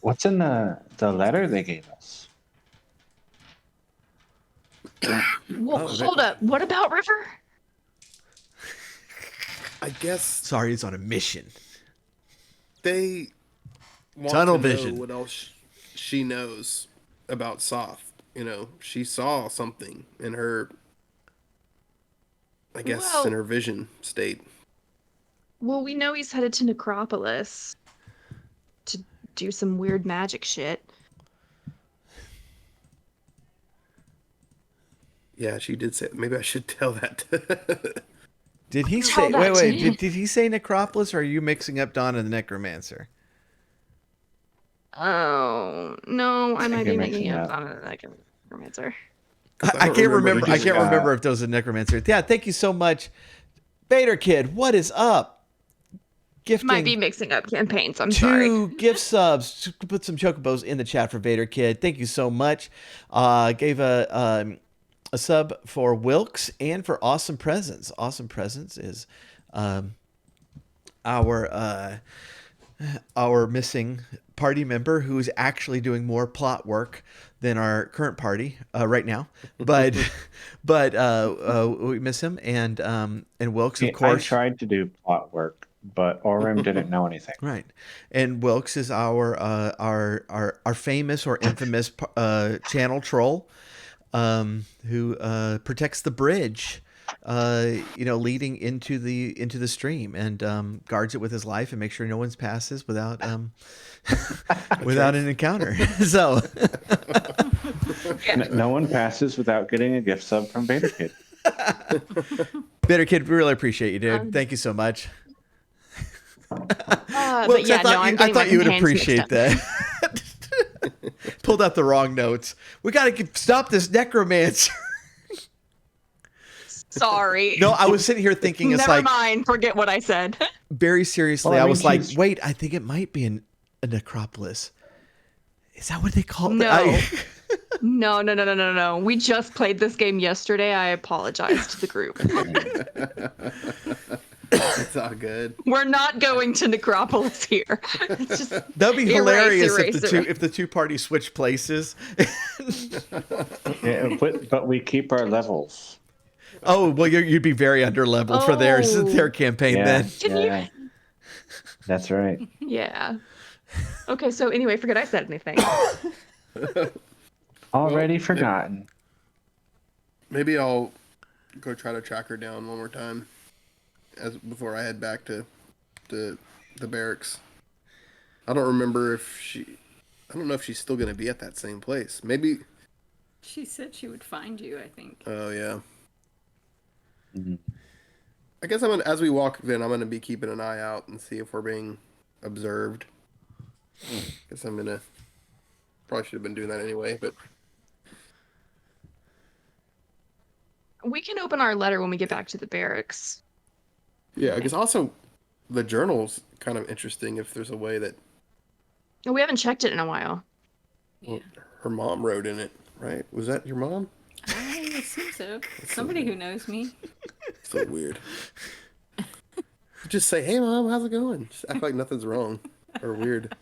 What's in the letter they gave us? Whoa, hold up. What about River? I guess Sorry, he's on a mission. they want Tunnel to know vision. what else she knows about Soth. She saw something in her, I guess, Well- in her vision state. Well, we know he's headed to Necropolis to do some weird magic shit. Yeah, she did say. Maybe I should tell that. Did he Tell say? that to Wait. him. Did he say Necropolis, or are you mixing up Dawn and the Necromancer? Oh, no, I might you're be mixing making it up up. on a necromancer. I can't remember. I just, can't remember if those are Necromancer. Yeah, thank you so much, Vader Kid. What is up? Gifting Might be mixing up campaigns. I'm sorry. 2 gift subs. Put some chocobos in the chat for Vader Kid. Thank you so much. Gave a sub for Wilkes and for Awesome Presents. Awesome Presents is our missing party member who's actually doing more plot work than our current party right now. But we miss him, and Wilkes, of I course. tried to do plot work, but Orem didn't know anything. Right, and Wilkes is our famous or infamous channel troll, who protects the bridge, leading into the stream, and guards it with his life and makes sure no one passes without without an encounter. So No one passes without getting a gift sub from Vader Kid. Bitter Kid, we really appreciate you, dude. Thank you so much. But Wilkes, yeah, no, I'm I getting my thought you would campaigns mixed appreciate up. that. Pulled out the wrong notes. We got to stop this necromancer. Sorry. No, I was sitting here thinking it's Never like mind. Forget what I said. very seriously. Well, I I mean, was like, she's- wait, I think it might be a necropolis. Is that what they call it? No. No. We just played this game yesterday. I apologize to the group. It's all good. We're not going to Necropolis here. It's just That'd be Erase, hilarious erase. if the two parties switch places. Yeah, but we keep our levels. Oh well, you'd be very under level for their campaign Yeah, then. Can you- yeah. That's right. Yeah. Okay, so anyway, forget I said anything. Already Well, forgotten. Maybe I'll go try to track her down one more time, before I head back to the barracks. I don't remember if she. I don't know if she's still gonna be at that same place. Maybe. She said she would find you, I think. Oh yeah. Mhm. I guess as we walk. Then I'm gonna be keeping an eye out and see if we're being observed. Guess I'm gonna. Probably should have been doing that anyway, but We can open our letter when we get back to the barracks. yeah. I guess also the journal's kind of interesting. If there's a way that Oh, we haven't checked it in a while. well, her mom wrote in it, right? Was that your mom? I assume so. Somebody who knows me. So weird. Just say, "Hey, mom, how's it going?" Just act like nothing's wrong or weird.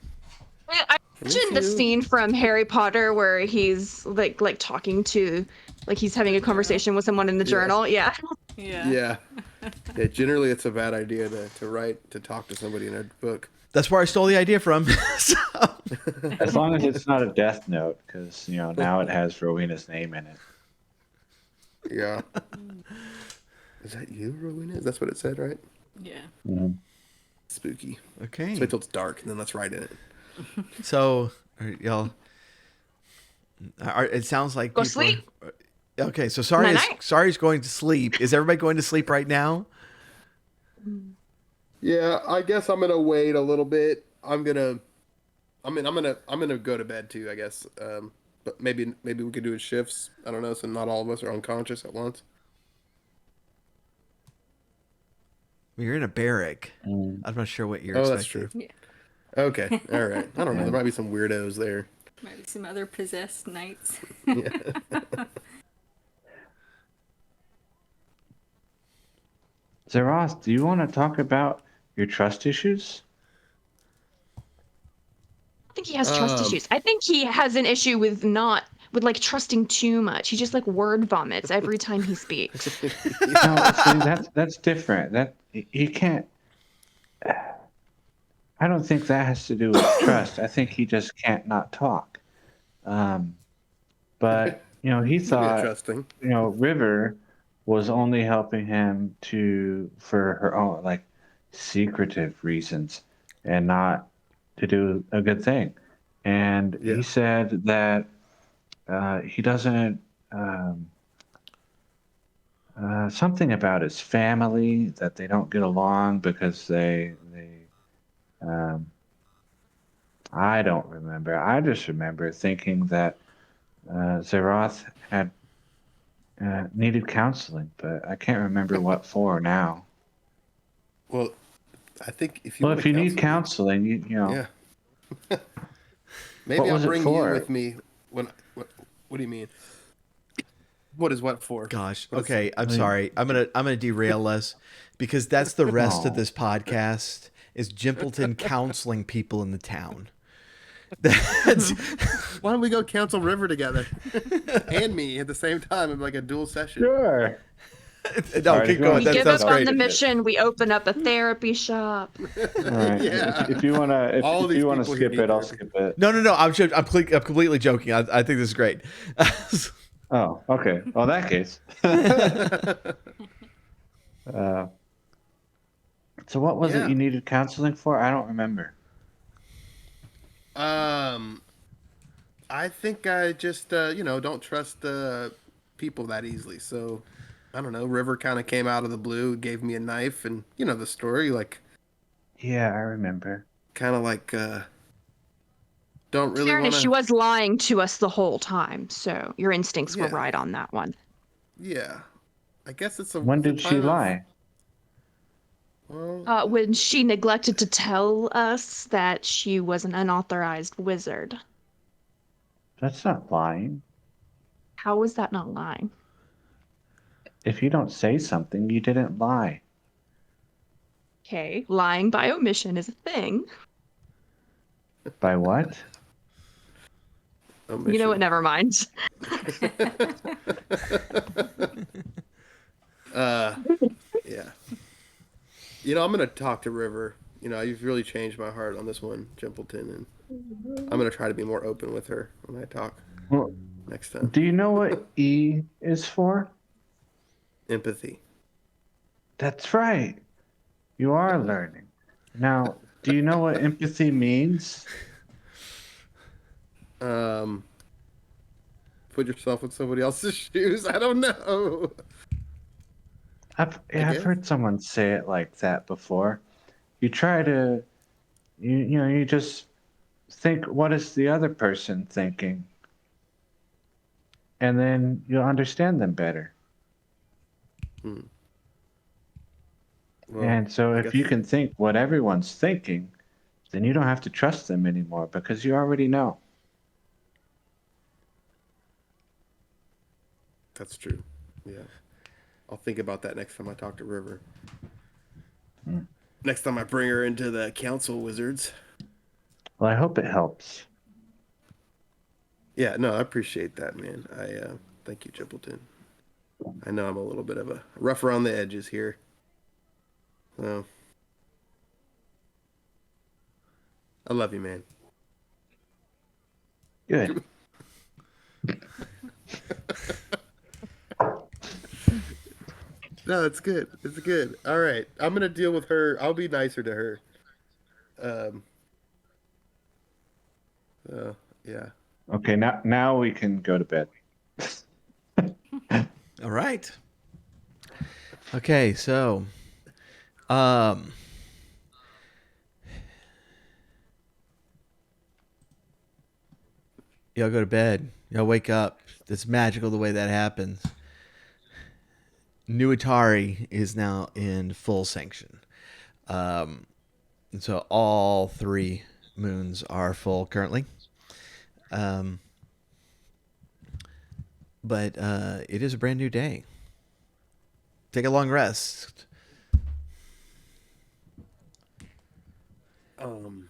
I miss mentioned the you. scene from Harry Potter where he's like talking to, like he's having a The journal? conversation with someone in the Yeah. journal. Yeah. Yeah. Yeah. Yeah. Generally, it's a bad idea to talk to somebody in a book. That's where I stole the idea from. So- As long as it's not a death note, because now it has Rowena's name in it. Yeah. Is that you, Rowena? That's what it said, right? Yeah. Mhm. Spooky. okay. So wait till it's dark, and then let's write in it. So, y'all, it sounds like Go people sleep. Okay, so Sari's going to sleep. Is everybody going to sleep right now? Yeah, I guess I'm gonna wait a little bit. I'm gonna go to bed too. I guess. But maybe we could do it shifts. I don't know. So not all of us are unconscious at once. You're in a barrack. Mm. I'm not sure what you're Oh, that's expecting. true. Okay. All right. I don't know. Yeah. There might be some weirdos there. Might be some other possessed knights. Yeah. Zeroth, do you want to talk about your trust issues? I think he has trust Um, issues. I think he has an issue with like trusting too much. He just like word vomits every time he speaks. No, see, that's different. That he can't. I don't think that has to do with trust. I think he just can't not talk. But he Maybe thought trusting. River was only helping him for her own like secretive reasons and not to do a good thing. And Yeah. he said that he doesn't something about his family that they don't get along because they um, I don't remember. I just remember thinking that Zeroth had needed counseling, but I can't remember what for now. Well, I think if you Well, want if to you need counsel counseling, me, yeah. Maybe What I'll was it bring you for? with me when. What do you mean? What is what for? Gosh. What is- Okay, I'm I mean- sorry. I'm gonna derail us because that's the rest of Aw. this podcast is Jimpleton counseling people in the town. That's Why don't we go counsel River together and me at the same time in like a dual session? Sure. no, Alright, keep if you wanna going. We That give sounds up I'll on great. the skip it. mission. We open up a therapy shop. All right. Yeah. If you wanna, All if these you wanna people here skip need it, I'll therapy. skip it. No. I'm completely joking. I think this is great. Oh, okay. Well, in that case. So what was Yeah. it you needed counseling for? I don't remember. I think I just don't trust people that easily. So I don't know. River kind of came out of the blue, gave me a knife, and the story, like Yeah, I remember. kind of like don't really want Fairness, she to. was lying to us the whole time, so your instincts were Yeah. right on that one. Yeah, I guess it's a. When it's a did she time of- lie? well, When she neglected to tell us that she was an unauthorized wizard. That's not lying. How was that not lying? If you don't say something, you didn't lie. Okay, lying by omission is a thing. By what? You know what? Never mind. Yeah. I'm gonna talk to River. You've really changed my heart on this one, Jimpleton, and I'm gonna try to be more open with her when I talk. Well, next time. Do you know what E is for? Empathy. That's right. You are learning. Now, do you know what empathy means? Put yourself in somebody else's shoes. I don't know. I've guess. heard someone say it like that before. You try to you just think, what is the other person thinking? And then you'll understand them better. Well, And so I if you guess can think what everyone's thinking, then you don't have to trust them anymore because you already know. that's true. Yeah. I'll think about that next time I talk to River. Next time I bring her into the council wizards. Well, I hope it helps. Yeah, no, I appreciate that, man. Thank you, Jippleton. I know I'm a little bit of a rough around the edges here. So I love you, man. Good. No, it's good. It's good. All right. I'm gonna deal with her. I'll be nicer to her. Um yeah. Okay, now we can go to bed. All right. Okay, so y'all go to bed. Y'all wake up. It's magical the way that happens. New Atari is now in full sanction. And so all 3 moons are full currently. But it is a brand new day. Take a long rest. Can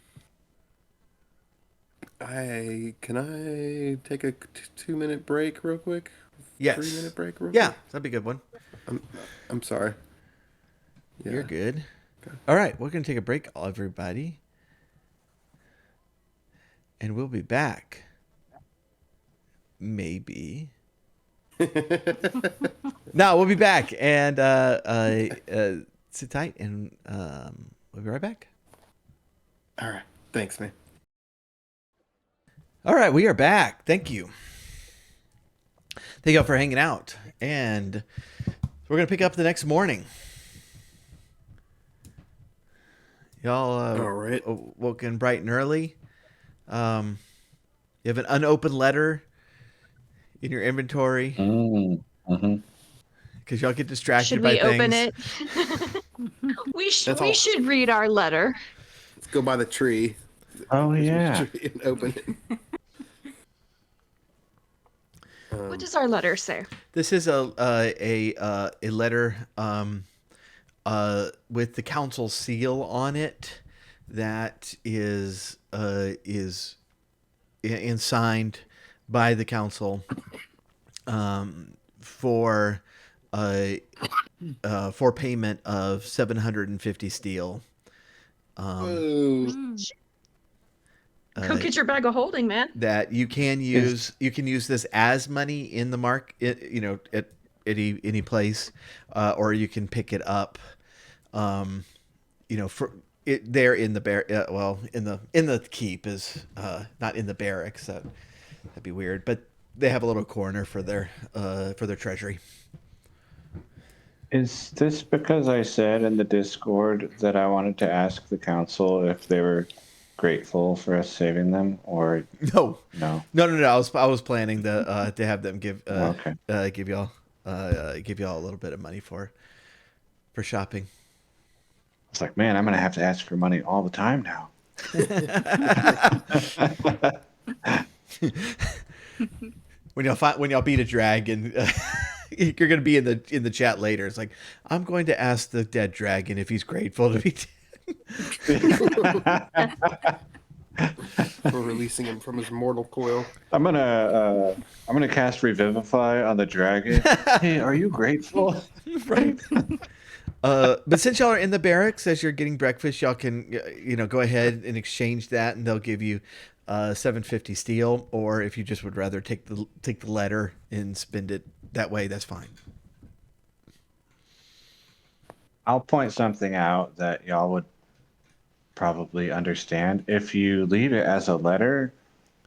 I take a 2-minute break real quick? Yes. 3-minute break real Yeah, quick? that'd be a good one. I'm sorry. Yeah. You're good. All right, we're going to take a break, everybody. And we'll be back. Maybe. No, we'll be back. And sit tight, and we'll be right back. All right. Thanks, man. All right, we are back. Thank you. Thank you all for hanging out. And we're going to pick up the next morning. Y'all All right. woken bright and early. You have an unopened letter in your inventory because y'all get distracted Should by we things. open it? we should read our letter. Let's go by the tree. Oh, yeah. Tree and open it. What does our letter say? This is a letter with the council seal on it that is signed by the council for payment of 750 steel. Whoa. Go get your bag of holding, man. That you can use. You can use this as money in the market, at any place, or you can pick it up. For it there in the in the keep is not in the barracks. That'd be weird, but they have a little corner for their treasury. Is this because I said in the Discord that I wanted to ask the council if they were grateful for us saving them, or No. no? I was planning to have them give Okay. give y'all a little bit of money for shopping. It's like, man, I'm gonna have to ask for money all the time now. When y'all beat a dragon, you're gonna be in the chat later. It's like, I'm going to ask the dead dragon if he's grateful to be dead. For releasing him from his mortal coil. I'm gonna cast Revivify on the dragon. Hey, are you grateful? Right. But since y'all are in the barracks as you're getting breakfast, y'all can go ahead and exchange that, and they'll give you 750 steel, or if you just would rather take the letter and spend it that way, that's fine. I'll point something out that y'all would probably understand. If you leave it as a letter,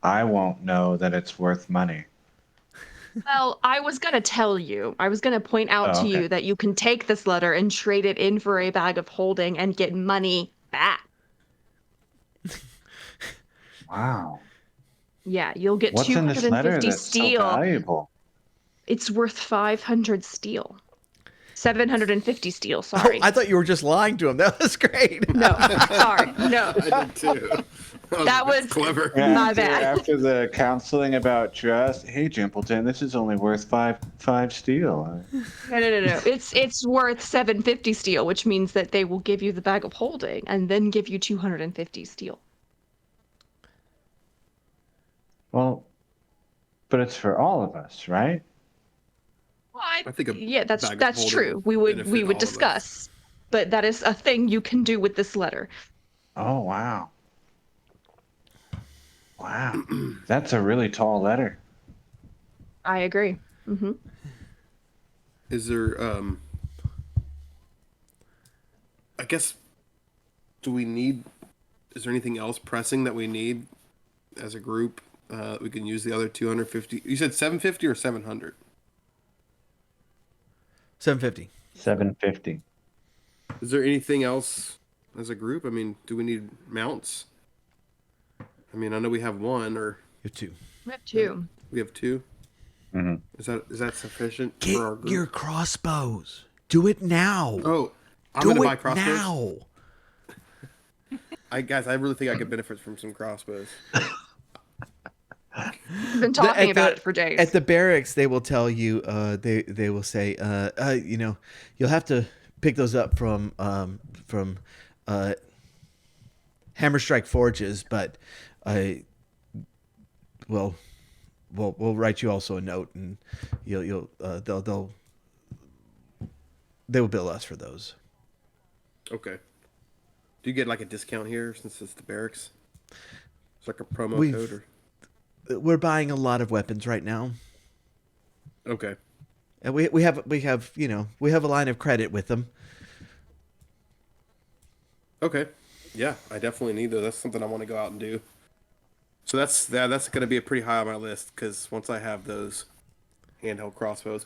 I won't know that it's worth money. Well, I was gonna tell you. I was gonna point out Oh, to okay. you that you can take this letter and trade it in for a bag of holding and get money back. Wow. Yeah, you'll get What's in this letter 250 that's so steel. valuable? It's worth 500 steel. 750 steel, Oh, sorry. I thought you were just lying to him. That was great. No, sorry, no. I did too. That was clever. My bad. After the counseling about trust, hey Jimpleton, this is only worth five steel. No. It's worth 750 steel, which means that they will give you the bag of holding and then give you 250 steel. Well, but it's for all of us, right? Well, I think a yeah, bag of that's holding true. will We benefit all would of us. discuss, but that is a thing you can do with this letter. Oh wow. Wow. That's a really tall letter. I agree. Mm-hmm. Is there I guess is there anything else pressing that we need as a group? We can use the other 250. You said 750 or 700? 750. 750. Is there anything else as a group? I mean, do we need mounts? I mean, I know we have one, or You have two. We have two. we have two. Mm-hmm. Is that sufficient Get for our group? your crossbows. Do it now. Oh, I'm Do gonna it buy crossbows. now. I really think I could benefit from some crossbows. We've been talking about it for days. At the barracks, they will tell you. They will say, you'll have to pick those up from Hammer Strike Forges, but we'll write you also a note, and they will bill us for those. Okay. Do you get like a discount here since it's the barracks? It's like a promo We've- code, or We're buying a lot of weapons right now, okay. and we have a line of credit with them. Okay. Yeah, I definitely need those. That's something I want to go out and do. So that's going to be a pretty high on my list because once I have those handheld crossbows,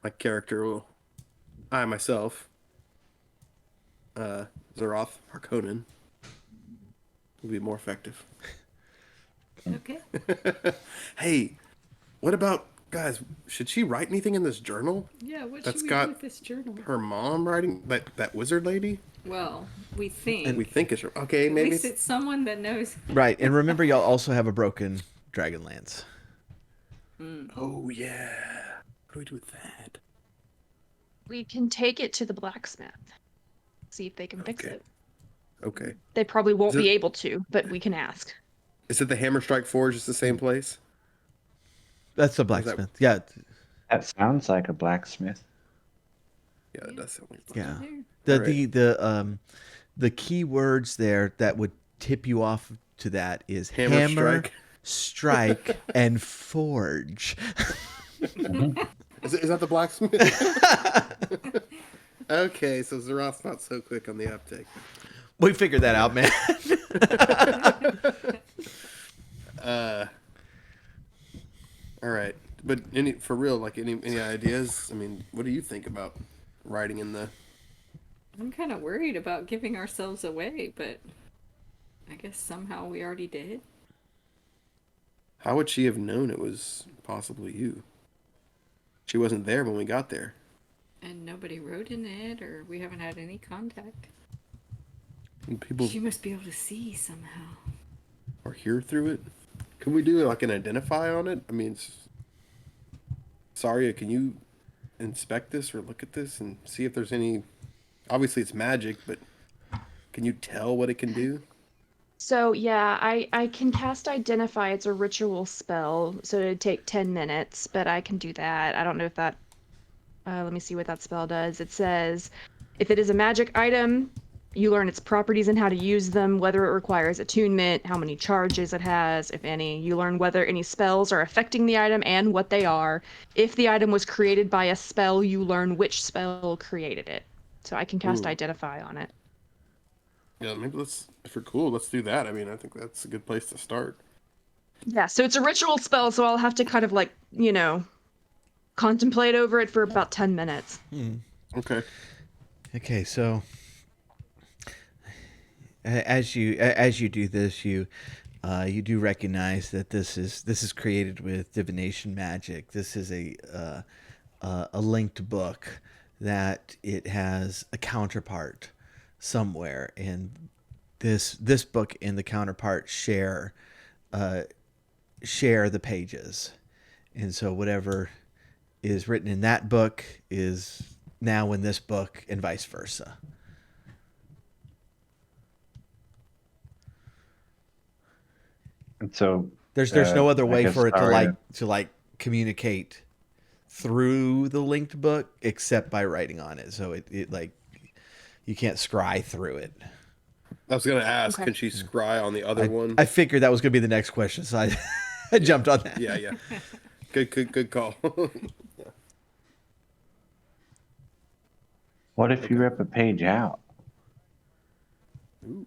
my character will, I myself, Zeroth Harkonnen, will be more effective. Okay. Hey, what about, guys, should she write anything in this journal? Yeah, what That's should we got- do with this journal? Her mom writing? That wizard lady? Well, we think. We think it's her. Okay, At maybe least it's someone that knows. Right, and remember, y'all also have a broken Dragonlance. Oh, yeah. What do we do with that? We can take it to the blacksmith. See if they can fix Okay. it. Okay. They probably won't Is it- be able to, but we can ask. Is it the Hammer Strike Forge? Is the same place? That's the blacksmith. Yeah, That sounds like a blacksmith. Yeah, that does sound like yeah. There. The key words there that would tip you off to that is Hammer, hammer, strike. strike, and forge. Is that the blacksmith? Okay, so Zeroth's not so quick on the uptake. We figured that out, man. All right, but for real, like any ideas? I mean, what do you think about writing in the? I'm kind of worried about giving ourselves away, but I guess somehow we already did. How would she have known it was possibly you? She wasn't there when we got there. And nobody wrote in it, or we haven't had any contact. And people She must be able to see somehow. are here through it. Can we do like an identify on it? I mean, Saria, can you inspect this or look at this and see if there's any? Obviously, it's magic, but can you tell what it can do? So yeah, I can cast Identify. It's a ritual spell, so it'd take 10 minutes, but I can do that. I don't know if that. Let me see what that spell does. It says, if it is a magic item, You learn its properties and how to use them, whether it requires attunement, how many charges it has, if any. You learn whether any spells are affecting the item and what they are. If the item was created by a spell, you learn which spell created it. So I can cast Ooh. Identify on it. Yeah, maybe if we're cool, let's do that. I mean, I think that's a good place to start. Yeah, so it's a ritual spell, so I'll have to kind of like, contemplate over it for about 10 minutes. Okay. Okay, so as you do this, you do recognize that this is created with divination magic. This is a linked book that it has a counterpart somewhere, and this book and the counterpart share the pages, and so whatever is written in that book is now in this book, and vice versa. And so There's no other I way guess for it sorry to communicate through the linked book except by writing on it. So it like you can't scry through it. I was gonna ask, Okay. can she scry on the other one? I figured that was going to be the next question, so I jumped on that. Yeah. Good call. What if you rip a page out? Ooh.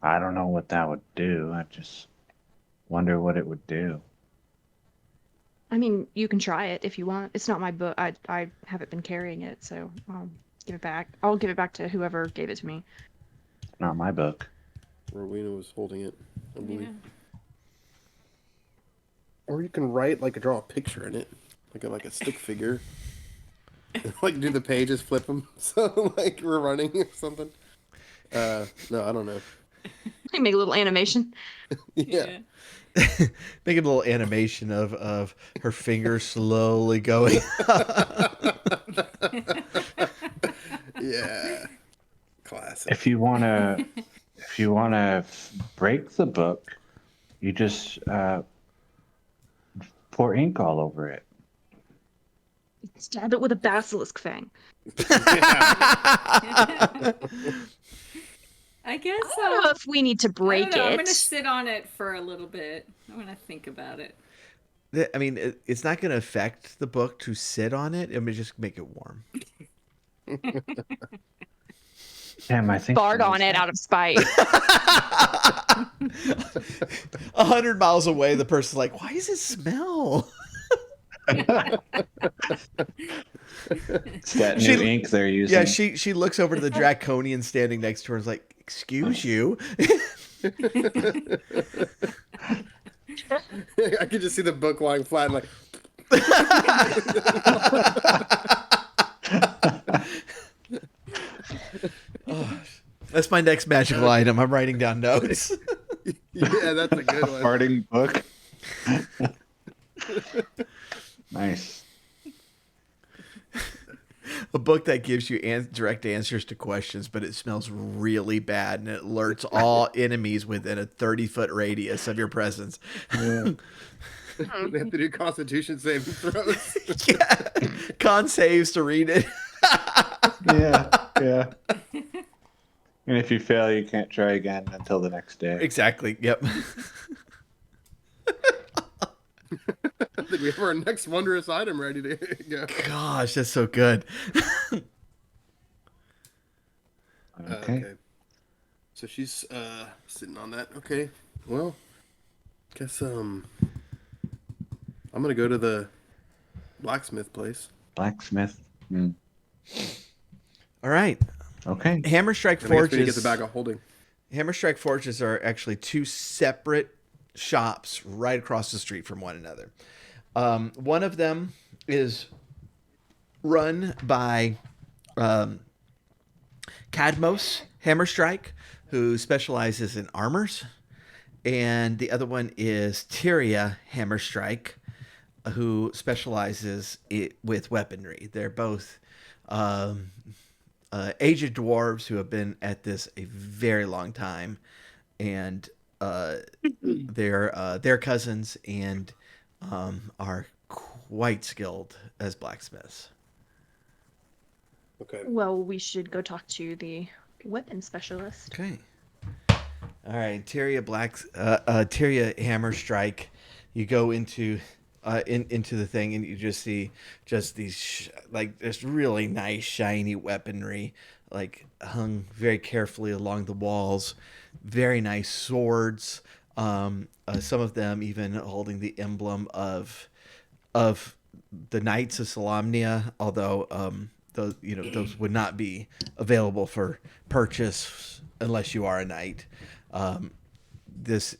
I don't know what that would do. I just wonder what it would do. I mean, you can try it if you want. It's not my book. I haven't been carrying it, so I'll give it back. I'll give it back to whoever gave it to me. It's not my book. Rowena was holding it, I believe. Yeah. Or you can draw a picture in it, like a stick figure. Like do the pages, flip them, so like we're running or something. No, I don't know. I make a little animation. Yeah. Make a little animation of her fingers slowly going. Yeah. Classic. If you wanna break the book, you just pour ink all over it. Stab it with a basilisk fang. I guess I don't know if we need to break I don't know. I'm it. gonna sit on it for a little bit. I'm gonna think about it. I mean, it's not going to affect the book to sit on it. It may just make it warm. Damn, I think Bard she on needs it that. out of spite. 100 miles away, the person's like, "Why does it smell?" It's that new ink they're using. Yeah, she looks over to the Draconian standing next to her and is like, "Excuse you." I could just see the book lying flat and like. That's my next magical item. I'm writing down notes. Yeah, that's a good one. Farting book. Nice. A book that gives you direct answers to questions, but it smells really bad and it alerts all enemies within a 30-foot radius of your presence. Yeah. They have to do Constitution saving throws. Yeah. Con saves to read it. Yeah. And if you fail, you can't try again until the next day. Exactly. Yep. I think we have our next wondrous item ready to go. Gosh, that's so good. Okay. So she's sitting on that. Okay. Well, guess I'm gonna go to the blacksmith place. Blacksmith. All right. Okay. Hammerstrike And I guess we need to get Forges. the bag of holding. Hammerstrike Forges are actually two separate shops right across the street from one another. One of them is run by Cadmos Hammerstrike, who specializes in armors. And the other one is Tyria Hammerstrike, who specializes with weaponry. They're both aged dwarves who have been at this a very long time. And they're cousins and are quite skilled as blacksmiths. Okay. Well, we should go talk to the weapon specialist. Okay. All right, Tyria Hammer Strike. You go into into the thing, and you just see just these like this really nice shiny weaponry, like hung very carefully along the walls. Very nice swords. Some of them even holding the emblem of the Knights of Solamnia, although those would not be available for purchase unless you are a knight. This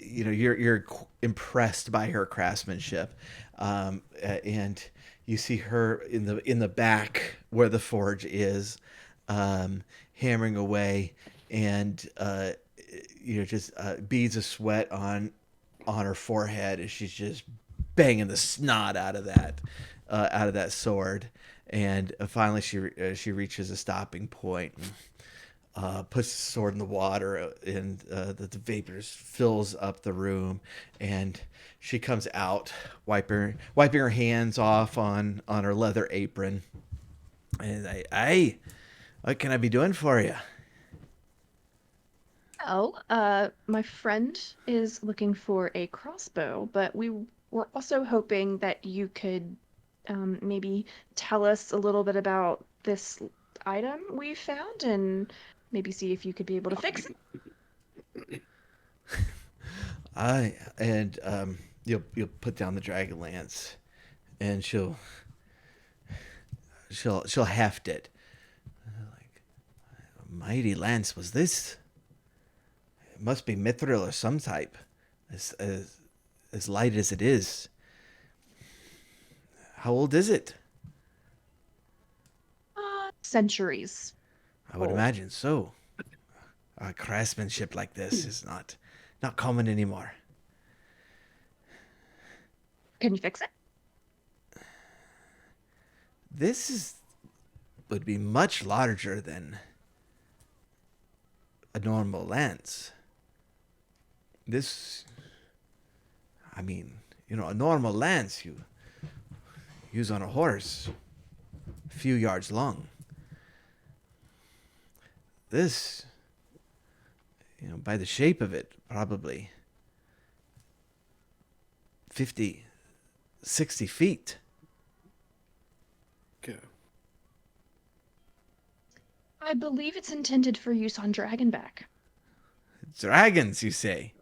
you're impressed by her craftsmanship, and you see her in the back where the forge is, hammering away, and just beads of sweat on her forehead as she's just banging the snot out of that sword. And finally she reaches a stopping point, puts the sword in the water, and the vapors fills up the room, and she comes out wiping her hands off on her leather apron. And I what can I be doing for you? Oh, my friend is looking for a crossbow, but we were also hoping that you could maybe tell us a little bit about this item we found and maybe see if you could be able to fix it. You'll put down the Dragonlance, and she'll heft it. Like, mighty lance was this? It must be mithril or some type, as light as it is. How old is it? Centuries. I would Old. imagine so. Craftsmanship like this is not common anymore. Can you fix it? Would be much larger than a normal lance. A normal lance you use on a horse, a few yards long. This, by the shape of it, probably 50, 60 feet. Okay. I believe it's intended for use on Dragonback. Dragons, you say?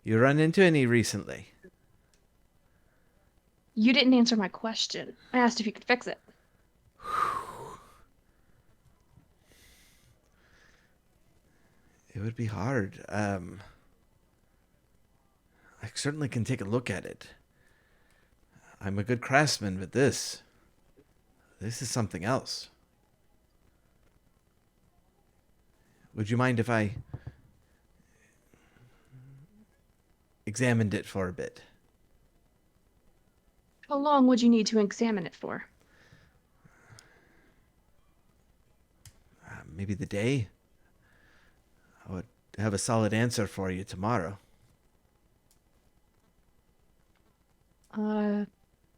You run into any recently? You didn't answer my question. I asked if you could fix it. It would be hard. I certainly can take a look at it. I'm a good craftsman, but this is something else. Would you mind if I examined it for a bit? How long would you need to examine it for? Maybe the day? I would have a solid answer for you tomorrow.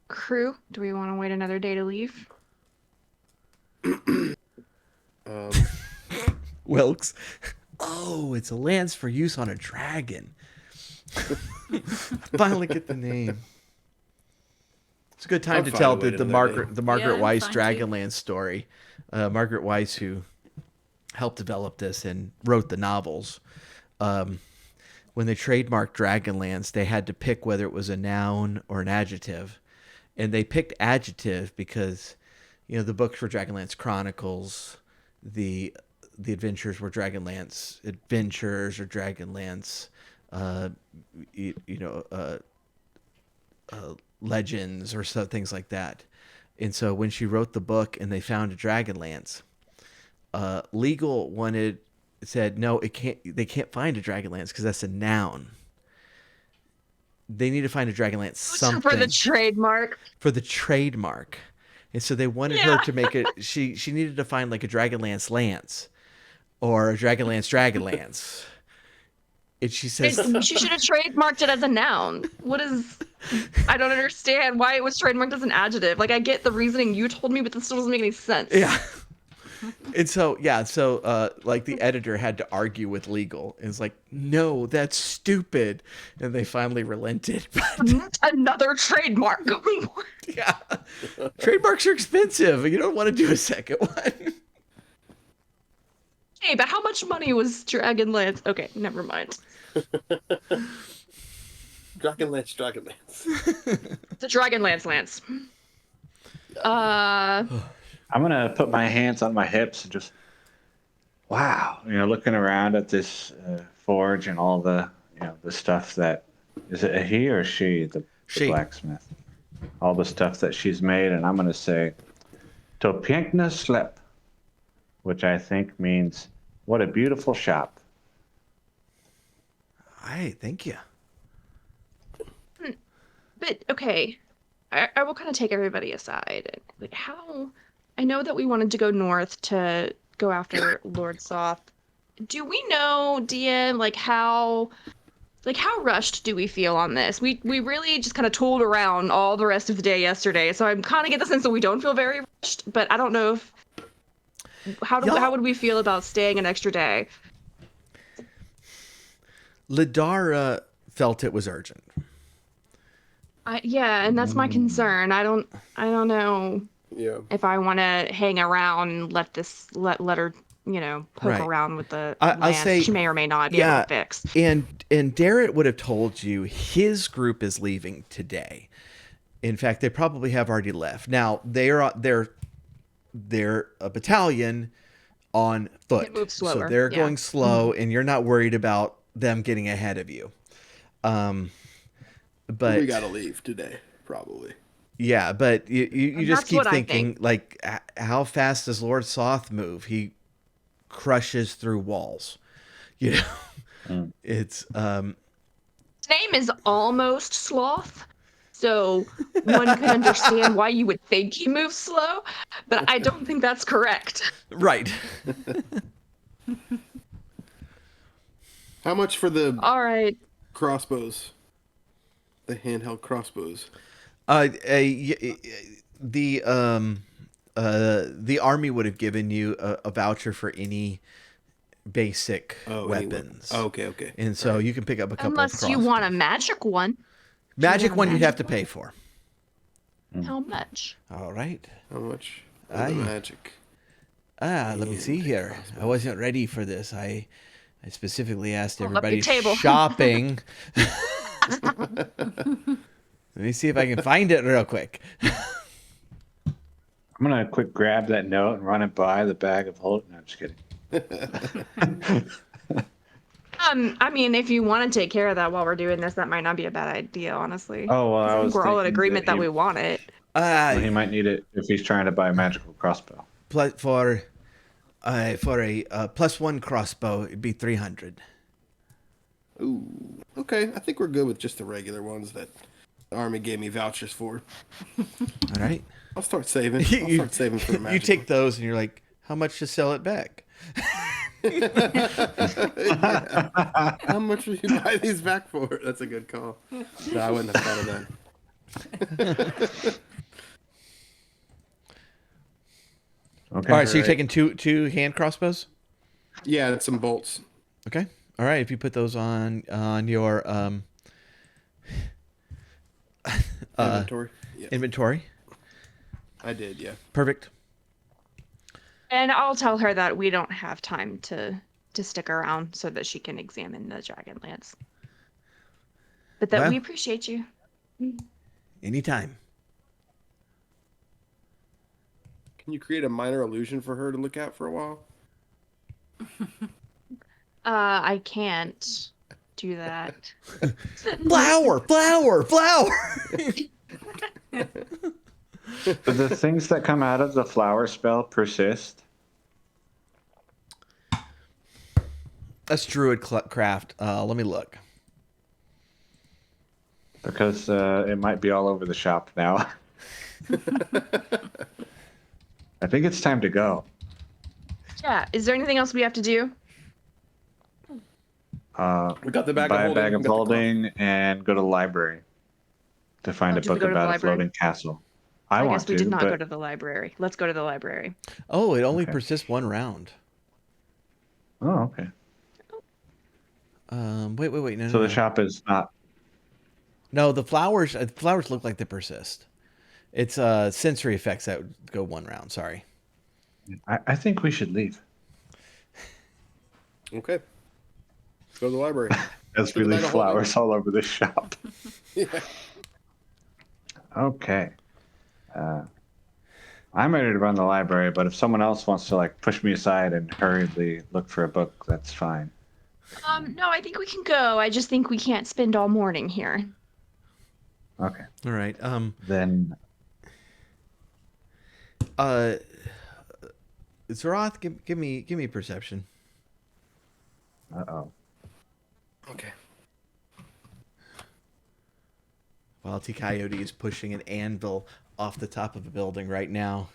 Crew, do we want to wait another day to leave? Wilkes. Oh, it's a lance for use on a dragon. Finally get the name. It's a good time I'm to fine tell to wait the another Margaret I'm Weiss fine too. Dragonlance story. Margaret Weiss, who helped develop this and wrote the novels. When they trademarked Dragonlance, they had to pick whether it was a noun or an adjective, and they picked adjective because, the books were Dragonlance Chronicles, the adventures were Dragonlance Adventures or Dragonlance, legends or so things like that. And so when she wrote the book and they found a Dragonlance, legal said no, they can't find a Dragonlance because that's a noun. They need to find a Dragonlance something For the trademark. for the trademark. And so they wanted her to make it. She needed to find like a Dragonlance lance or a Dragonlance. And she says She should have trademarked it as a noun. I don't understand why it was trademarked as an adjective. Like, I get the reasoning you told me, but this still doesn't make any sense. yeah. And so, like the editor had to argue with legal. It's like, no, that's stupid. And they finally relented. But Another trademark. yeah, trademarks are expensive. You don't want to do a second one. Hey, but how much money was Dragonlance? Okay, never mind. Dragonlance. The Dragonlance Lance. I'm gonna put my hands on my hips and just, wow, looking around at this forge and all the, the stuff that, is it a he or she, the blacksmith? All the stuff that she's made, and I'm gonna say, to piękny sklep, which I think means, what a beautiful shop. Hi, thank you. But okay, I will kind of take everybody aside. Like, how? I know that we wanted to go north to go after Lord Soth. Do we know, DM, how rushed do we feel on this? We really just kind of tooled around all the rest of the day yesterday, so I'm kind of get the sense that we don't feel very rushed. But I don't know if how would we feel about staying an extra day? Ladara felt it was urgent. Yeah, and that's my concern. I don't know if I want to hang around and let her, poke around with the I'll say she may or may not be able to fix. And Darrett would have told you his group is leaving today. In fact, they probably have already left. Now they're a battalion on foot, It moves slower. so they're going slow, and you're not worried about them getting ahead of you. But we gotta leave today, probably. Yeah, but you just keep thinking, like, how fast does Lord Soth move? He crushes through walls. It's His name is almost Sloth, so one could understand why you would think he moves slow, but I don't think that's correct. Right. How much for the crossbows? The handheld crossbows. The army would have given you a voucher for any basic weapons. Okay. And so you can pick up a couple. Unless you want a magic one. Magic one you'd have to pay for. How much? All right. How much? The magic. Let me see here. I wasn't ready for this. I specifically asked everybody table. shopping. Let me see if I can find it real quick. I'm gonna quick grab that note and run it by the bag of holding. No, I'm just kidding. I mean, if you want to take care of that while we're doing this, that might not be a bad idea, honestly. Oh well, I think we're all in agreement that we want it. He might need it if he's trying to buy a magical crossbow. For a +1 crossbow, it'd be 300. Ooh, okay. I think we're good with just the regular ones that the army gave me vouchers for. All right. I'll start saving. I'll start saving for the magic. You take those and you're like, how much to sell it back? How much would you buy these back for? That's a good call. No, I wouldn't have thought of that. Okay. All right, so you're taking two hand crossbows? Yeah, and some bolts. Okay. All right, if you put those on your inventory. Yeah. Inventory. I did, yeah. Perfect. And I'll tell her that we don't have time to stick around so that she can examine the Dragonlance. But that we appreciate you. Anytime. Can you create a minor illusion for her to look at for a while? I can't do that. Flower. Do the things that come out of the flower spell persist? That's druid craft. Let me look. Because it might be all over the shop now. I think it's time to go. Yeah. Is there anything else we have to do? We got the bag buy of holding. a bag of holding and go to the library to find a book about a floating castle. I I want guess we to, did not go but to the library. Let's go to the library. Oh, it only Okay. persists one round. oh, okay. Wait. So No. the shop is not. No, the flowers look like they persist. It's sensory effects that go one round. Sorry. I think we should leave Okay. Go to the library. as To we the leave Night of Holding. flowers all over the shop. Yeah. Okay. I'm ready to run the library, but if someone else wants to like push me aside and hurriedly look for a book, that's fine. No, I think we can go. I just think we can't spend all morning here. Okay. All right. Then Zeroth, give me perception. uh-oh. Okay. While T Coyote is pushing an anvil off the top of a building right now,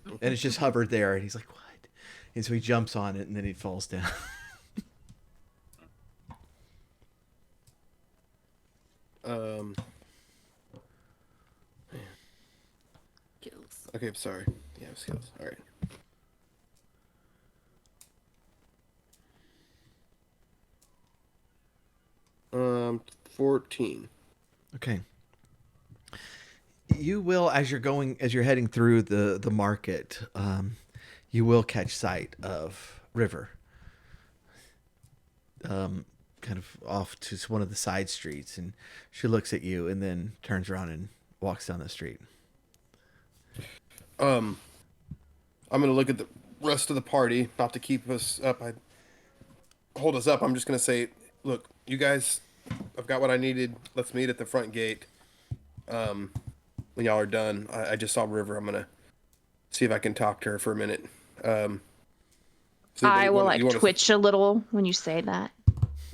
and it's just hovered there, and he's like, "What?" And so he jumps on it, and then he falls down. Skills. Okay, sorry. Yeah, skills. All right. Um, 14. Okay. You will, as you're heading through the market, you will catch sight of River, kind of off to one of the side streets, and she looks at you and then turns around and walks down the street. I'm gonna look at the rest of the party, not to keep us up. Hold us up. I'm just gonna say, look, you guys, I've got what I needed. Let's meet at the front gate. When y'all are done, I just saw River. I'm gonna see if I can talk to her for a minute. I will twitch a little when you say that.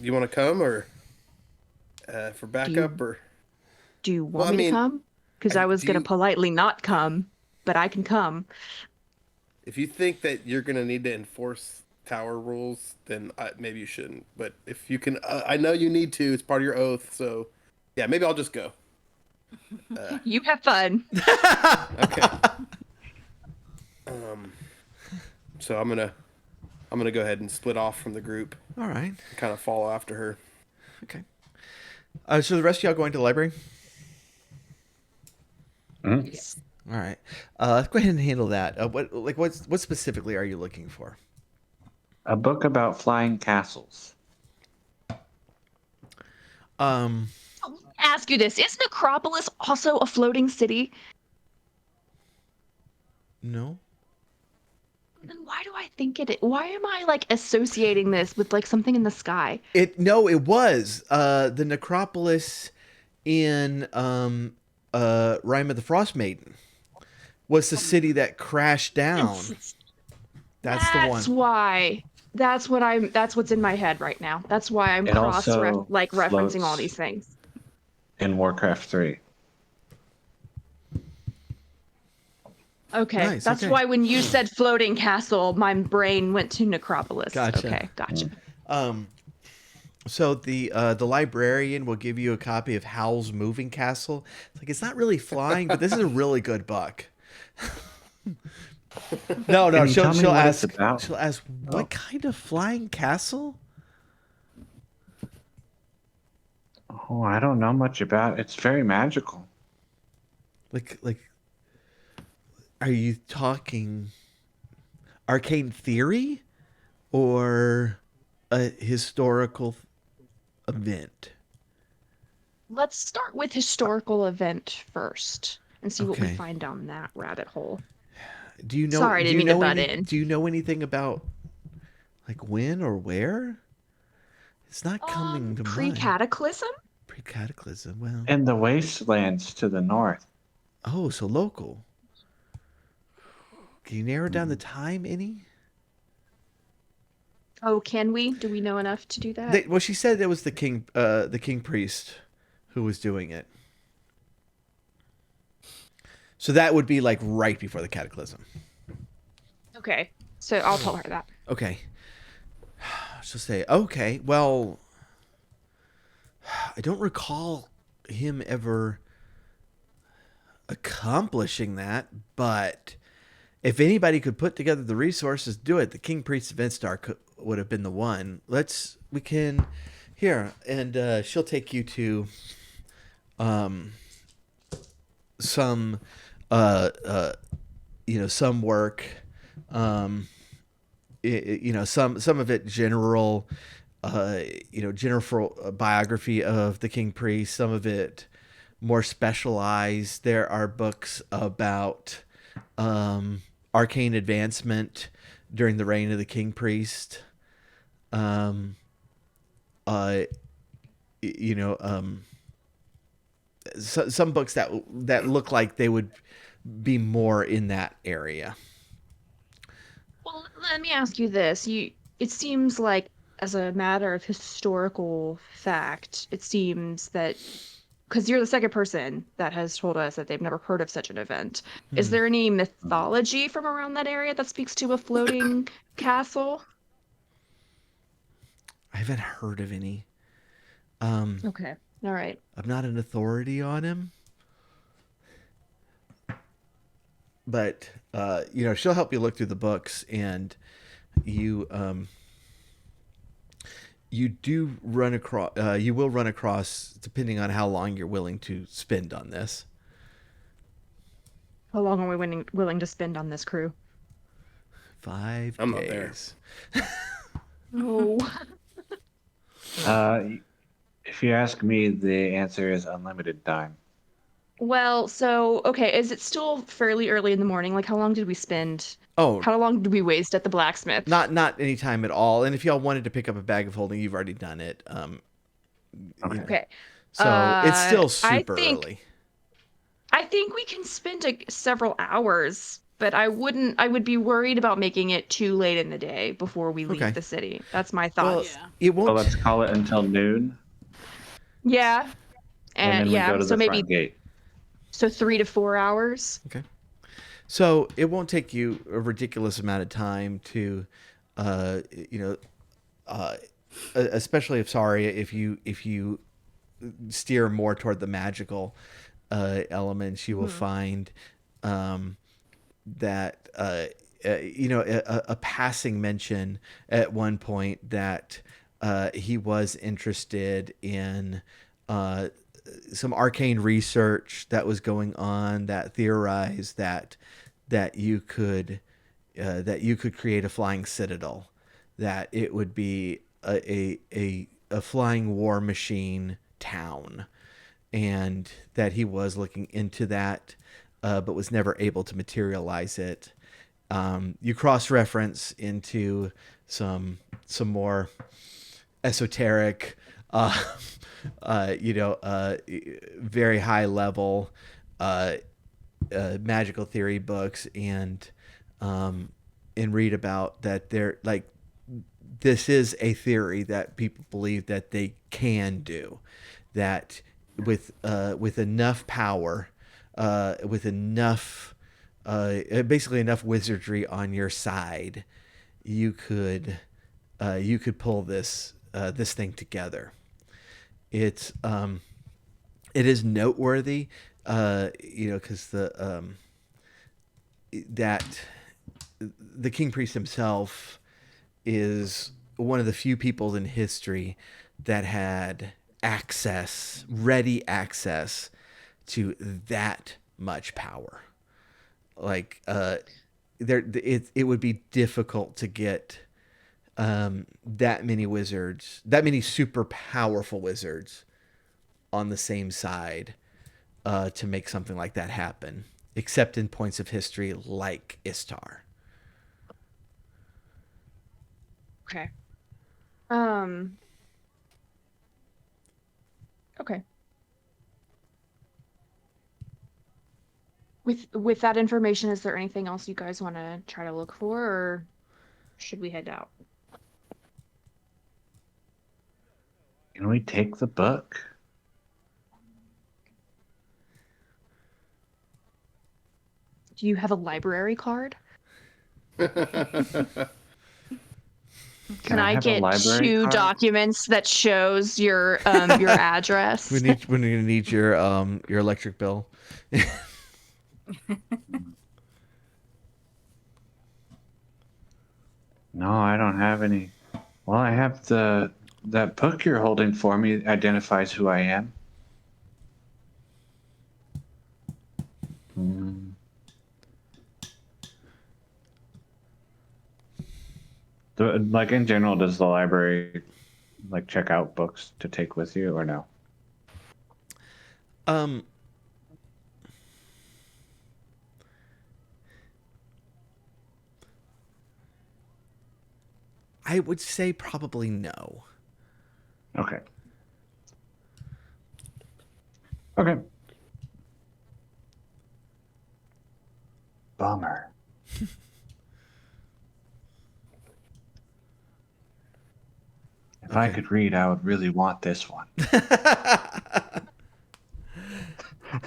You want to come or for backup or? Do you want Well, I me to mean, come? Because I was do gonna you- politely not come, but I can come. If you think that you're gonna need to enforce tower rules, then maybe you shouldn't. But if you can, I know you need to. It's part of your oath. So, yeah, maybe I'll just go. You have fun. Okay. So I'm gonna go ahead and split off from the group. All right. And kind of follow after her. Okay. So the rest of y'all going to the library? Yes. All right. Let's go ahead and handle that. What specifically are you looking for? A book about flying castles. Let me ask you this: is Necropolis also a floating city? No. Then why do I think it? Why am I like associating this with like something in the sky? It was the necropolis in Rime of the Frost Maiden was the city that crashed down. That's the one. That's why. That's what's in my head right now. That's why I'm It also referencing all floats these things. in Warcraft 3. Okay, Nice, that's okay. why when you said floating castle, my brain went to Necropolis. Gotcha. Okay, gotcha. So the librarian will give you a copy of Howl's Moving Castle. It's not really flying, but this is a really good book. No, Can you she'll tell me what it's ask. about? She'll ask, what kind of flying castle? Oh, I don't know much about it. It's very magical. Like, are you talking arcane theory or a historical event? Let's start with historical event first and see what we Okay. find down that rabbit hole. Do you know? Sorry, I didn't mean to butt in. Do you know anything about like when or where? It's not coming to mind. Pre-cataclysm? Pre-cataclysm. Well, And the wastelands to the north. oh, so local. Can you narrow down the time any? Oh, can we? Do we know enough to do that? Well, she said it was the king priest who was doing it. So that would be like right before the cataclysm. Okay, so I'll tell her that. Okay. She'll say, okay, well, I don't recall him ever accomplishing that, but if anybody could put together the resources, do it. The King Priest of Instar would have been the one. We can, here, and she'll take you to some, some work, some of it general, general biography of the King Priest, some of it more specialized. There are books about arcane advancement during the reign of the King Priest. Uh, some books that look like they would be more in that area. Well, let me ask you this. It seems like, as a matter of historical fact, it seems that because you're the second person that has told us that they've never heard of such an event. Is there any mythology from around that area that speaks to a floating castle? I haven't heard of any. Okay. All right. I'm not an authority on him, but she'll help you look through the books, and you do run across. You will run across, depending on how long you're willing to spend on this. How long are we willing to spend on this crew? 5 I'm days. not there. Oh. If you ask me, the answer is unlimited time. Well, okay, is it still fairly early in the morning? Like, how long did we spend? Oh, How long did we waste at the blacksmith? not any time at all. And if y'all wanted to pick up a bag of holding, you've already done it. Okay. So it's still I super think early. I think we can spend several hours, but I would be worried about making it too late in the day before we leave Okay. the city. That's my Well, thoughts. Yeah. it So won't. let's call it until noon, Yeah. and then we go to so the maybe front gate. 3 to 4 hours. Okay. So it won't take you a ridiculous amount of time to, especially if you steer more toward the magical elements, you will find that a passing mention at one point that he was interested in some arcane research that was going on that theorized that you could create a flying citadel, that it would be a flying war machine town, and that he was looking into that, but was never able to materialize it. You cross-reference into some more esoteric, very high level magical theory books, and read about that. This is a theory that people believe that they can do, that with enough power, with enough basically enough wizardry on your side, you could pull this thing together. It is noteworthy, because the King Priest himself is one of the few people in history that had ready access to that much power. Like, it would be difficult to get that many wizards, that many super powerful wizards on the same side to make something like that happen, except in points of history like Istar. Okay. Okay. With that information, is there anything else you guys want to try to look for, or should we head out? Can we take the book? Do you have a library card? Can I have a get library 2 card? documents that shows your address? We're gonna need your electric bill. No, I don't have any. Well, I have that book you're holding for me identifies who I am. Hmm. Like in general, does the library like check out books to take with you or no? Um, I would say probably no. Okay. Okay. Bummer. If I Okay. could read, I would really want this one.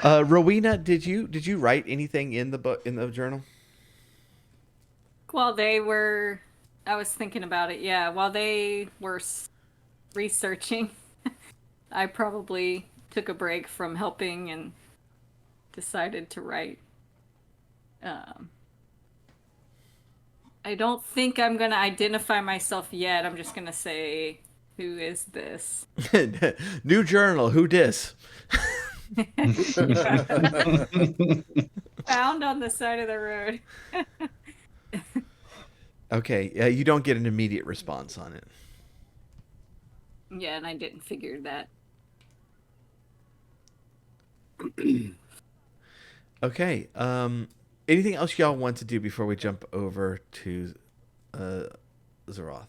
Rowena, did you write anything in the book in the journal? While they were, I was thinking about it. Yeah, while they were researching, I probably took a break from helping and decided to write. Um, I don't think I'm gonna identify myself yet. I'm just gonna say, "Who is this?" New journal. Who dis? Found on the side of the road. Okay. You don't get an immediate response on it. Yeah, and I didn't figure that. Okay. Anything else y'all want to do before we jump over to Zeroth?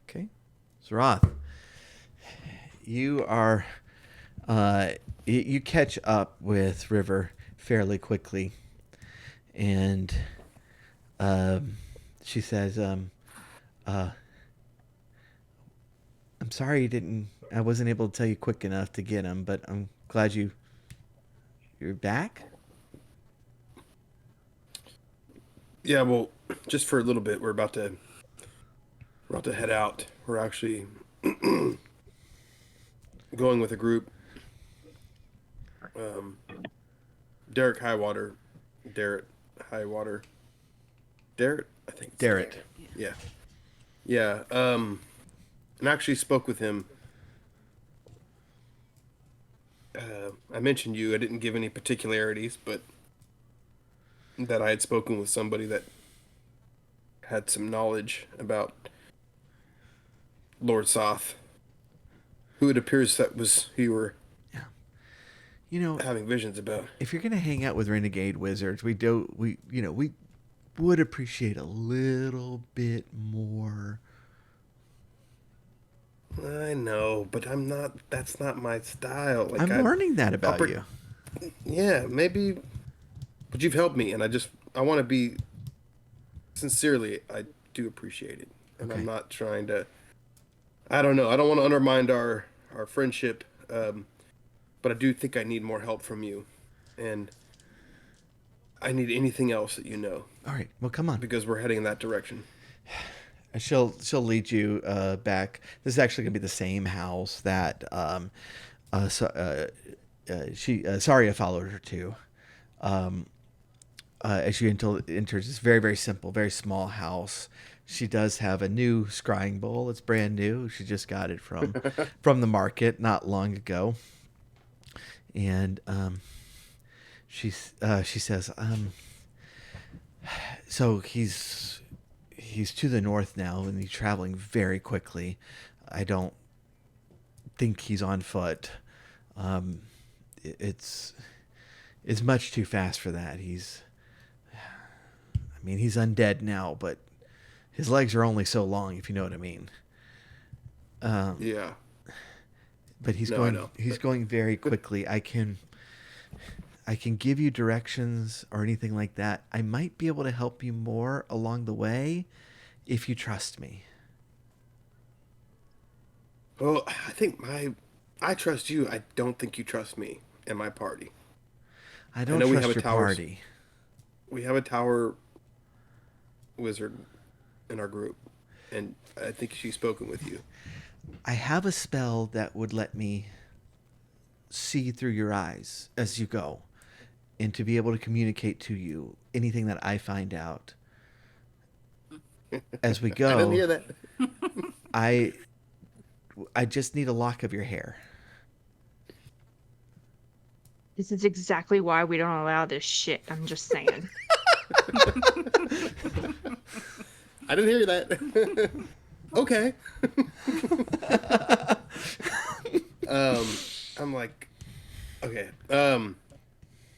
Okay. Zeroth, you are you catch up with River fairly quickly, and she says, "I'm sorry you didn't. I wasn't able to tell you quick enough to get him, but I'm glad you're back." Yeah, well, just for a little bit, we're about to head out. We're actually going with a group. Um, Derek Highwater, Derek Highwater, Derek. I think it's Darrett. Derek. Yeah, yeah. And I actually spoke with him. I mentioned you. I didn't give any particularities, but that I had spoken with somebody that had some knowledge about Lord Soth, who it appears that was who you were Yeah. You know, having visions about. if you're gonna hang out with renegade wizards, we would appreciate a little bit more. I know, but I'm not. That's not my style. Like I'm learning that about you. Yeah, maybe. But you've helped me, and I want to be sincerely. I do appreciate it, and Okay. I'm not trying to. I don't know. I don't want to undermine our friendship, but I do think I need more help from you, and I need anything else that you know All right. Well, come on. because we're heading in that direction. She'll lead you back. This is actually gonna be the same house that Saria followed her to. Um, as she enters this very very simple, very small house. She does have a new scrying bowl. It's brand new. She just got it from the market not long ago. And she says, so he's to the north now, and he's traveling very quickly. I don't think he's on foot. Um, it's much too fast for that. He's undead now, but his legs are only so long, if you know what I mean. Yeah. But he's No, I going know. he's going very quickly. I can give you directions or anything like that. I might be able to help you more along the way if you trust me. Well, I trust you. I don't think you trust me and my party. I I don't know we have trust a your tower. party. We have a tower wizard in our group, and I think she's spoken with you. I have a spell that would let me see through your eyes as you go, and to be able to communicate to you anything that I find out as we I didn't go. hear that. I I just need a lock of your hair. This is exactly why we don't allow this shit. I'm just saying. I didn't hear that. Okay. I'm like, okay. A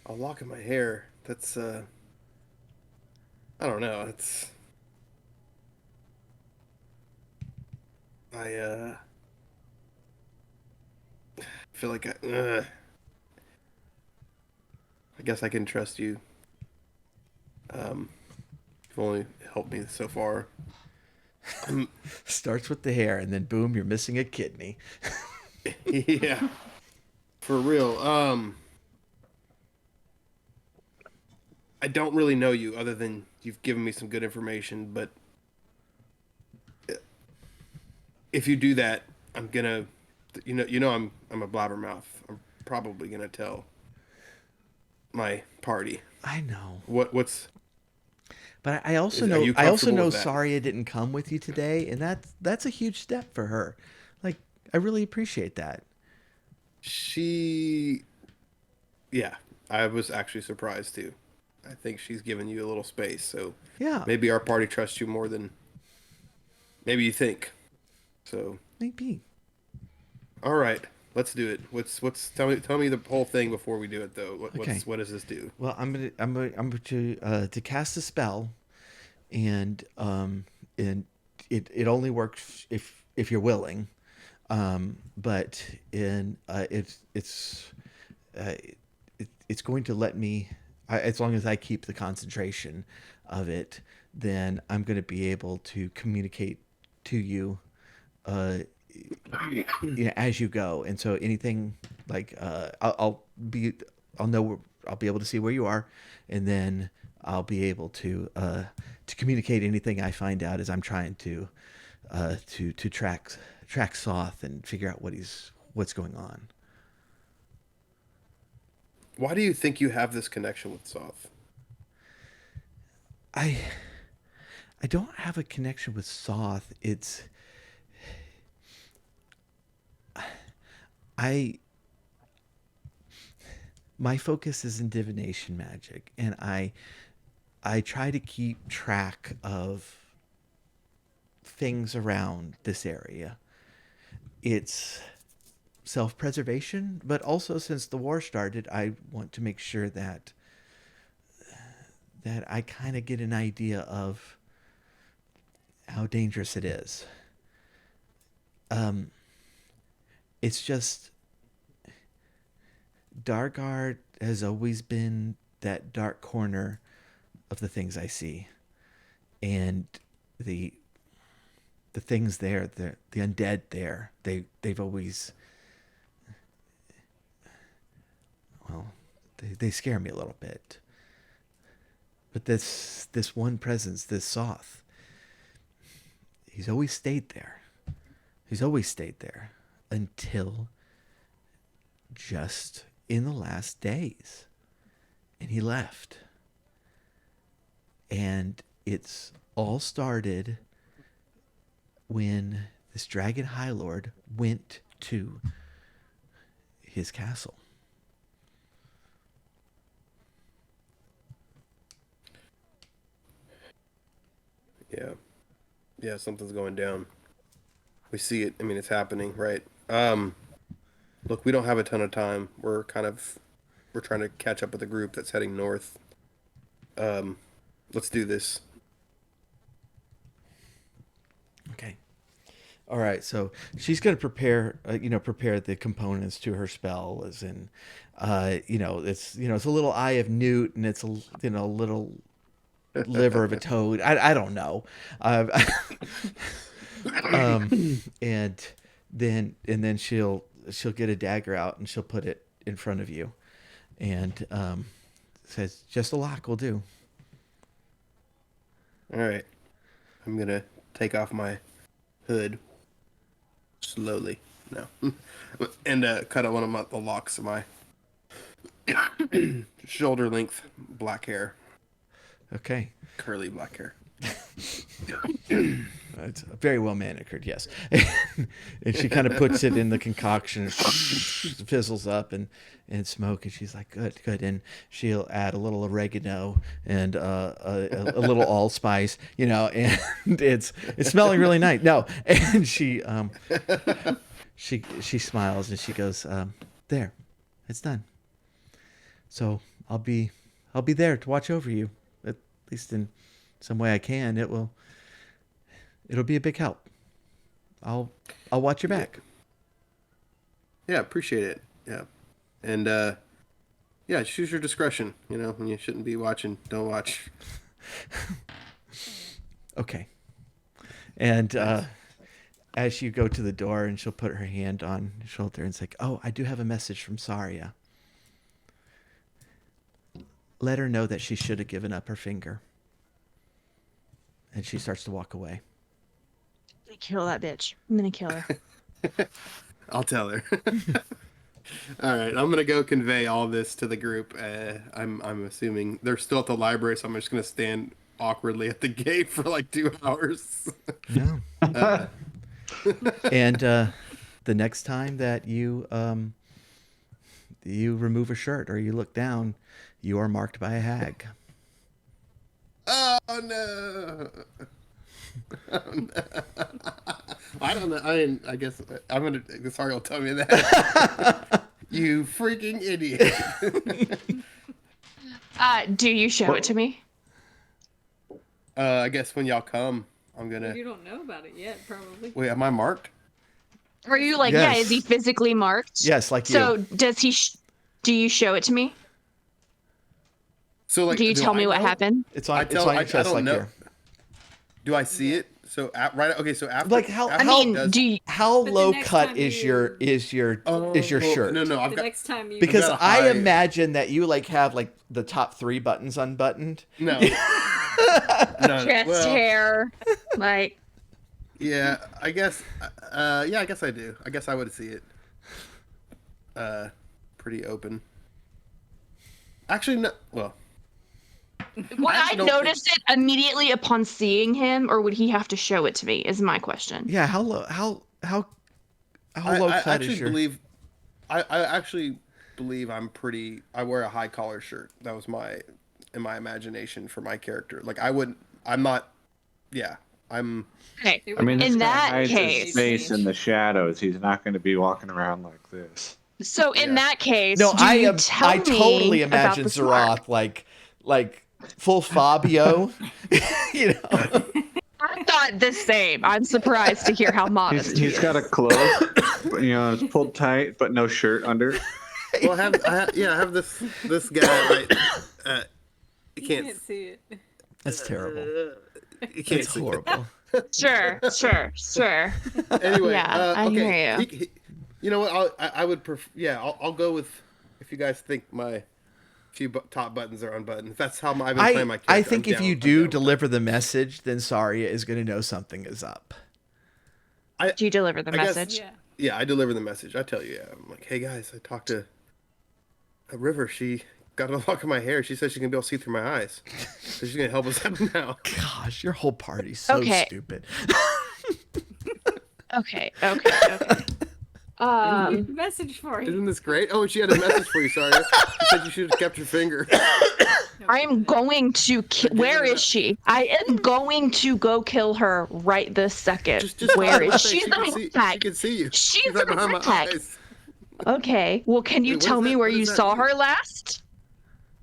lock in my hair. That's I don't know. It's I feel like I guess I can trust you. You've only helped me so far. Starts with the hair, and then boom, you're missing a kidney. Yeah, for real. I don't really know you other than you've given me some good information, but if you do that, I'm gonna, I'm a blabbermouth. I'm probably gonna tell my party. I know, What's but I also are know. you I also comfortable know. with that? Sorry, I didn't come with you today, and that's a huge step for her. Like, I really appreciate that. She, yeah, I was actually surprised too. I think she's given you a little space, so Yeah, maybe our party trusts you more than maybe you think. So, maybe. all right, let's do it. What's tell me the whole thing before we do it though. Okay. What does this do? Well, I'm going to cast a spell, and it only works if you're willing. But in uh, it's going to let me, as long as I keep the concentration of it, then I'm going to be able to communicate to you, uh, as you go. And so anything like, I'll know, I'll be able to see where you are, and then I'll be able to communicate anything I find out as I'm trying to track Soth and figure out what's going on. Why do you think you have this connection with Soth? I I don't have a connection with Soth. I my focus is in divination magic, and I try to keep track of things around this area. It's self-preservation, but also since the war started, I want to make sure that I kind of get an idea of how dangerous it is. Um, it's just Dargard has always been that dark corner of the things I see, and the the things there, the undead there, they've always, well, they scare me a little bit. But this one presence, this Soth, he's always stayed there. He's always stayed there until just in the last days, and he left. And it's all started when this Dragon High Lord went to his castle. Yeah, yeah, something's going down. We see it. I mean, it's happening, right? Look, we don't have a ton of time. We're trying to catch up with the group that's heading north. Um, let's do this. Okay. All right. So she's going to prepare the components to her spell, as in, it's a little eye of newt, and it's a little liver of a toad. I don't know. And then she'll get a dagger out, and she'll put it in front of you, and says, just a lock will do. All right. I'm gonna take off my hood slowly. No. And cut out one of the locks of my shoulder length black hair, Okay. curly black hair. It's very well manicured, yes. And she kind of puts it in the concoction, fizzles up and smoke, and she's like, good. And she'll add a little oregano and a little allspice, and it's smelling really nice. No, and she smiles and she goes, there, it's done. So I'll be there to watch over you, at least in some way I can. It'll be a big help. I'll watch your back. Yeah, appreciate it. Yeah. And choose your discretion. When you shouldn't be watching, don't watch. Okay. And as you go to the door, and she'll put her hand on your shoulder and say, "Oh, I do have a message from Saria. Let her know that she should have given up her finger." And she starts to walk away. I'm gonna kill that bitch. I'm gonna kill her. I'll tell her. All right, I'm gonna go convey all this to the group. I'm assuming they're still at the library, so I'm just gonna stand awkwardly at the gate for like 2 hours. Yeah. And the next time that you remove a shirt or you look down, you are marked by a hag. Oh no! Oh, no. I don't know. I guess I'm gonna. Sorry, will tell me that. You freaking idiot! Do you show it to me? I guess when y'all come, I'm gonna. You don't know about it yet, probably. Wait, am I marked? Are you like, Yes. yeah? Is he physically marked? Yes, like you. So does he? Do you show it to me? So like, Do you tell me what happened? It's on, I it's on your chest, don't like know. here. Do I see it? So right. Okay. So after. Like how? after I mean, does- do you? How But the low next cut time is you- your Oh, shirt? No, I've The got. next time you Because got a I high- imagine that you like have like the top 3 buttons unbuttoned. No. No. Chest Well, hair, like. yeah. I guess. I guess I do. I guess I would see it. Pretty open. Actually, no. Well. Would I actually don't notice it immediately upon seeing him, or would he have to show it to me? Is my question. Yeah, how low? How low I cut actually is your? believe. I actually believe I'm pretty. I wear a high collar shirt. That was in my imagination for my character. Like I wouldn't. I'm not. Yeah. I'm. Okay. It I mean, would this In guy that hides case- his face in the shadows. He's not going to be walking around like this. So in Yeah. that case, No, do you I tell totally me about imagine this mark? Zeroth like full Fabio. I thought the same. I'm surprised to hear how modest he He's is. got a cloak, it's pulled tight, but no shirt under. Well, I have this guy right. You You can't. can't see it. That's terrible. You can't That's see. horrible. Sure. Anyway, Yeah, I okay. hear you. You know what? I would prefer. Yeah, I'll go with if you guys think my few top buttons are unbuttoned. If that's how I've been playing my character. I think I'm if down- you I'm do down with deliver the message, then Saria is going to know something is up. Do you deliver the I guess- message? Yeah. that. Yeah, I deliver the message. I tell you, I'm like, hey guys, I talked to a River. She got a lock in my hair. She said she can be able to see through my eyes. So she's gonna help us out now. Gosh, your whole party's so Okay. stupid. Okay. Message for you. Isn't this great? Oh, she had a message for you. Sorry, she said you should have kept your finger. I am going to where is she? I am going to go kill her right this second. Just Where hold is on, she? She's she can the see, tag. she can see you. She's right the behind my tag. eyes. Okay. Well, can you Wait, what tell is me that- where what you does that saw mean? her last?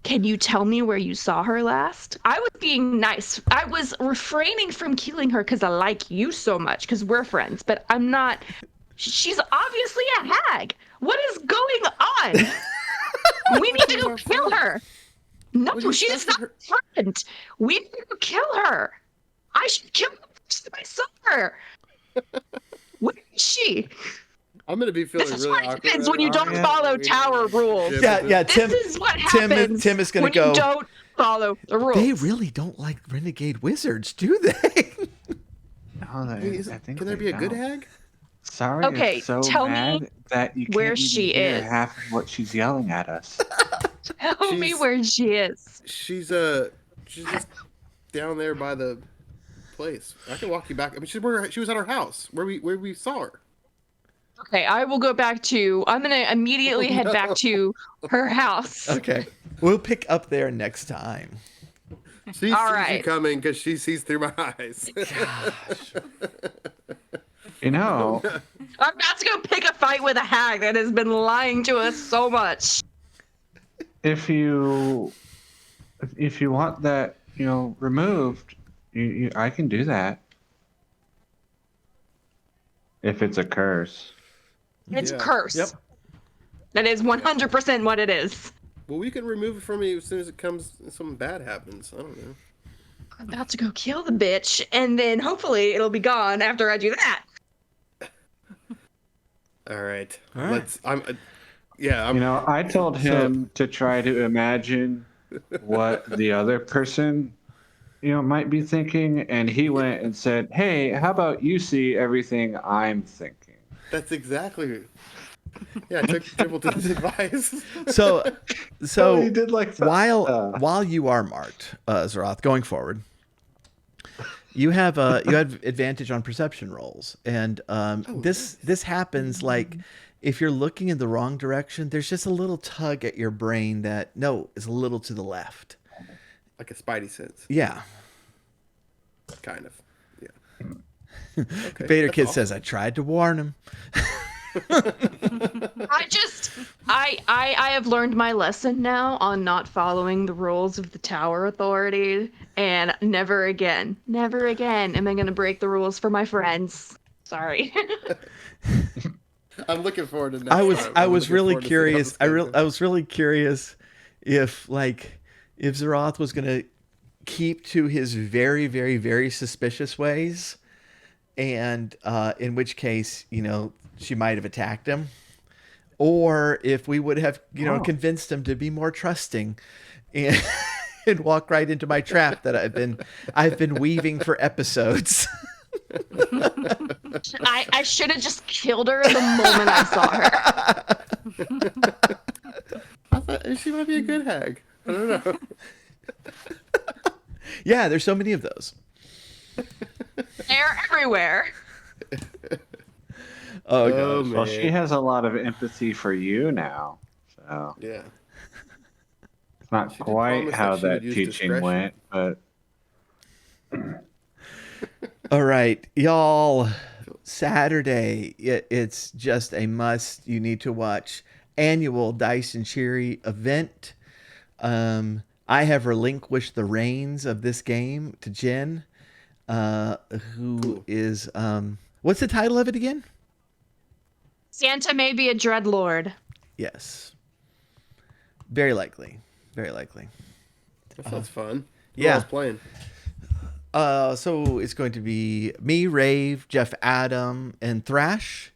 Can you tell me where you saw her last? I was being nice. I was refraining from killing her because I like you so much because we're friends, but I'm not. She's obviously a hag. What is going on? We need to go kill her. No, Well, you she's trusted not a friend. We need to go kill her. I should kill her first if I saw her. Where is she? I'm gonna be feeling This is really what awkward. happens when you right don't now. follow tower rules. Yeah, This Tim. is what happens Tim is gonna when go. you don't follow the rules. They really don't like renegade wizards, do they? No, I mean, I think can there they be a good don't. hag? Sari Okay, is so tell mad me that you where can't even she hear is. half of what she's yelling at us. Tell me She's- where she is. She's just down there by the place. I can walk you back. I mean, she was at our house where we saw her. Okay, I will go back to. I'm gonna immediately Oh, head no. back to her house. Okay. We'll pick up there next time. She All sees you right. coming because she sees through my eyes. Gosh. You know, I'm about to go pick a fight with a hag that has been lying to us so much. if you want that, removed, I can do that. If it's a curse. It's Yeah. a curse. Yep. That is 100% what it is. Well, we can remove it from you as soon as something bad happens. I don't know. I'm about to go kill the bitch, and then hopefully it'll be gone after I do that. All right. All right. I'm I told him to try to imagine what the other person, might be thinking, and he went and said, "Hey, how about you see everything I'm thinking?" That's exactly. Yeah, I took Templeton's advice. So Oh, he did like that. while you are marked, Zeroth, going forward, you have advantage on perception rolls, and this happens like if you're looking in the wrong direction. There's just a little tug at your brain that is a little to the left. Like a spidey sense, Yeah. kind of. Yeah. Okay, Vader that's Kid awesome. says I tried to warn him. I have learned my lesson now on not following the rules of the Tower Authority, and never again am I gonna break the rules for my friends. Sorry. I'm looking forward to next time. I I'm was looking really forward to seeing how curious. this goes. I was really curious if Zeroth was gonna keep to his very, very, very suspicious ways, and in which case, she might have attacked him, or if we would have, convinced him to be more trusting, and and walk right into my trap that I've been weaving for episodes. I should have just killed her the moment I saw her. I thought she might be a good hag. I don't know. Yeah, there's so many of those. They're everywhere. Oh Oh, gosh. Well, man. she has a lot of empathy for you now, so Yeah. it's not She did quite promise how that she would that use teaching discretion. went, but All right, y'all. Saturday, it's just a must. You need to watch annual Dice and Cheery event. I have relinquished the reins of this game to Jen, who is what's the title of it again? Santa may be a dreadlord. Yes, very likely, very likely. That sounds fun. Who yeah. else playing? So it's going to be me, Rave, Jeff Adam, and Thrash.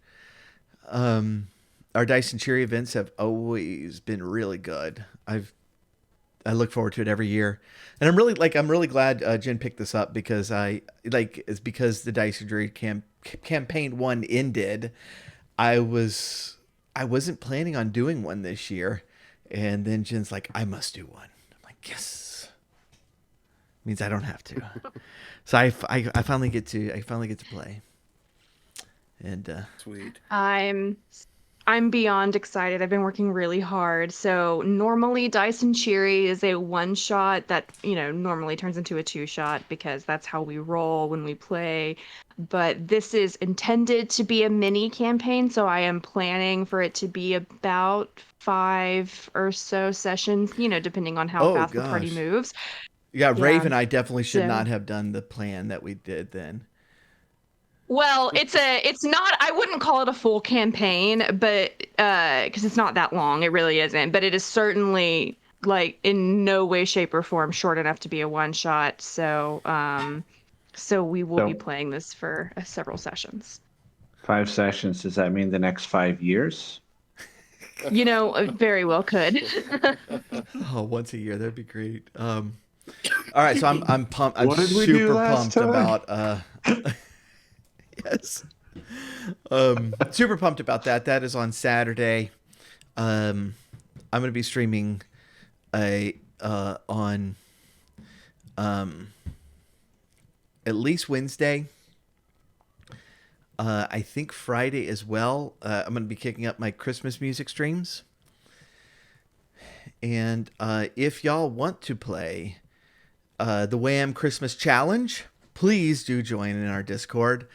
Our Dice and Cheery events have always been really good. I look forward to it every year, and I'm really glad Jen picked this up because it's because the Dice and Cheery campaign 1 ended. I wasn't planning on doing one this year, and then Jen's like, I must do one. I'm like, yes. Means I don't have to. So I finally get to play. And Sweet. I'm beyond excited. I've been working really hard. So normally Dice and Cheery is a one shot that, normally turns into a 2-shot because that's how we roll when we play. But this is intended to be a mini campaign, so I am planning for it to be about 5 or so sessions, depending on how fast the party gosh. moves. yeah, Rave Yeah. and I definitely should So- not have done the plan that we did then. Well, it's not, I wouldn't call it a full campaign, but because it's not that long, it really isn't. But it is certainly like in no way, shape, or form short enough to be a one shot. So we will be playing this for several sessions. 5 sessions, does that mean the next 5 years? Very well could. Oh, once a year, that'd be great. All right, so I'm pumped. I'm What did we do super last pumped time? about yes. Super pumped about that. That is on Saturday. I'm going to be streaming on at least Wednesday. I think Friday as well. I'm going to be kicking up my Christmas music streams. And if y'all want to play the Wham Christmas Challenge, please do join in our Discord.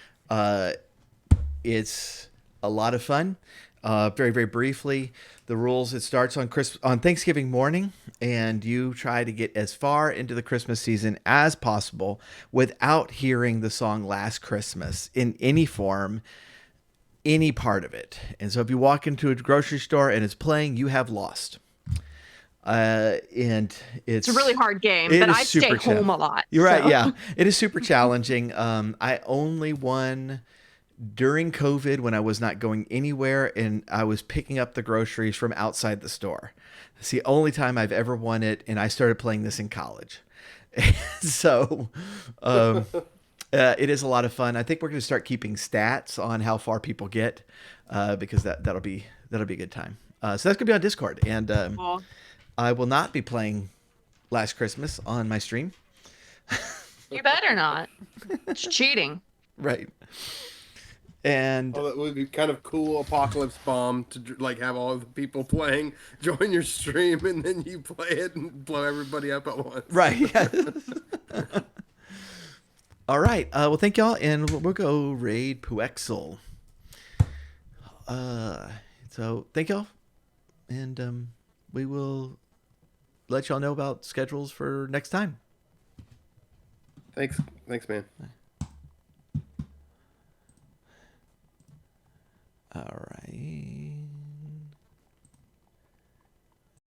It's a lot of fun. Very, very briefly, the rules: it starts on Thanksgiving morning, and you try to get as far into the Christmas season as possible without hearing the song Last Christmas in any form, any part of it. And so if you walk into a grocery store and it's playing, you have lost. And it's It's a really hard game, it but is I stay super home a lot. You're right. so. Yeah, it is super challenging. I only won during COVID when I was not going anywhere and I was picking up the groceries from outside the store. It's the only time I've ever won it, and I started playing this in college. So it is a lot of fun. I think we're going to start keeping stats on how far people get because that'll be a good time. So that's going to be on Discord, and Cool. I will not be playing Last Christmas on my stream. You better not. It's cheating. Right. And Oh, that would be kind of cool apocalypse bomb to like have all of the people playing join your stream and then you play it and blow everybody up at once. right. Yes. All right. Well, thank y'all, and we'll go raid Puexel. So thank y'all, and we will let y'all know about schedules for next time. Thanks, man. All right.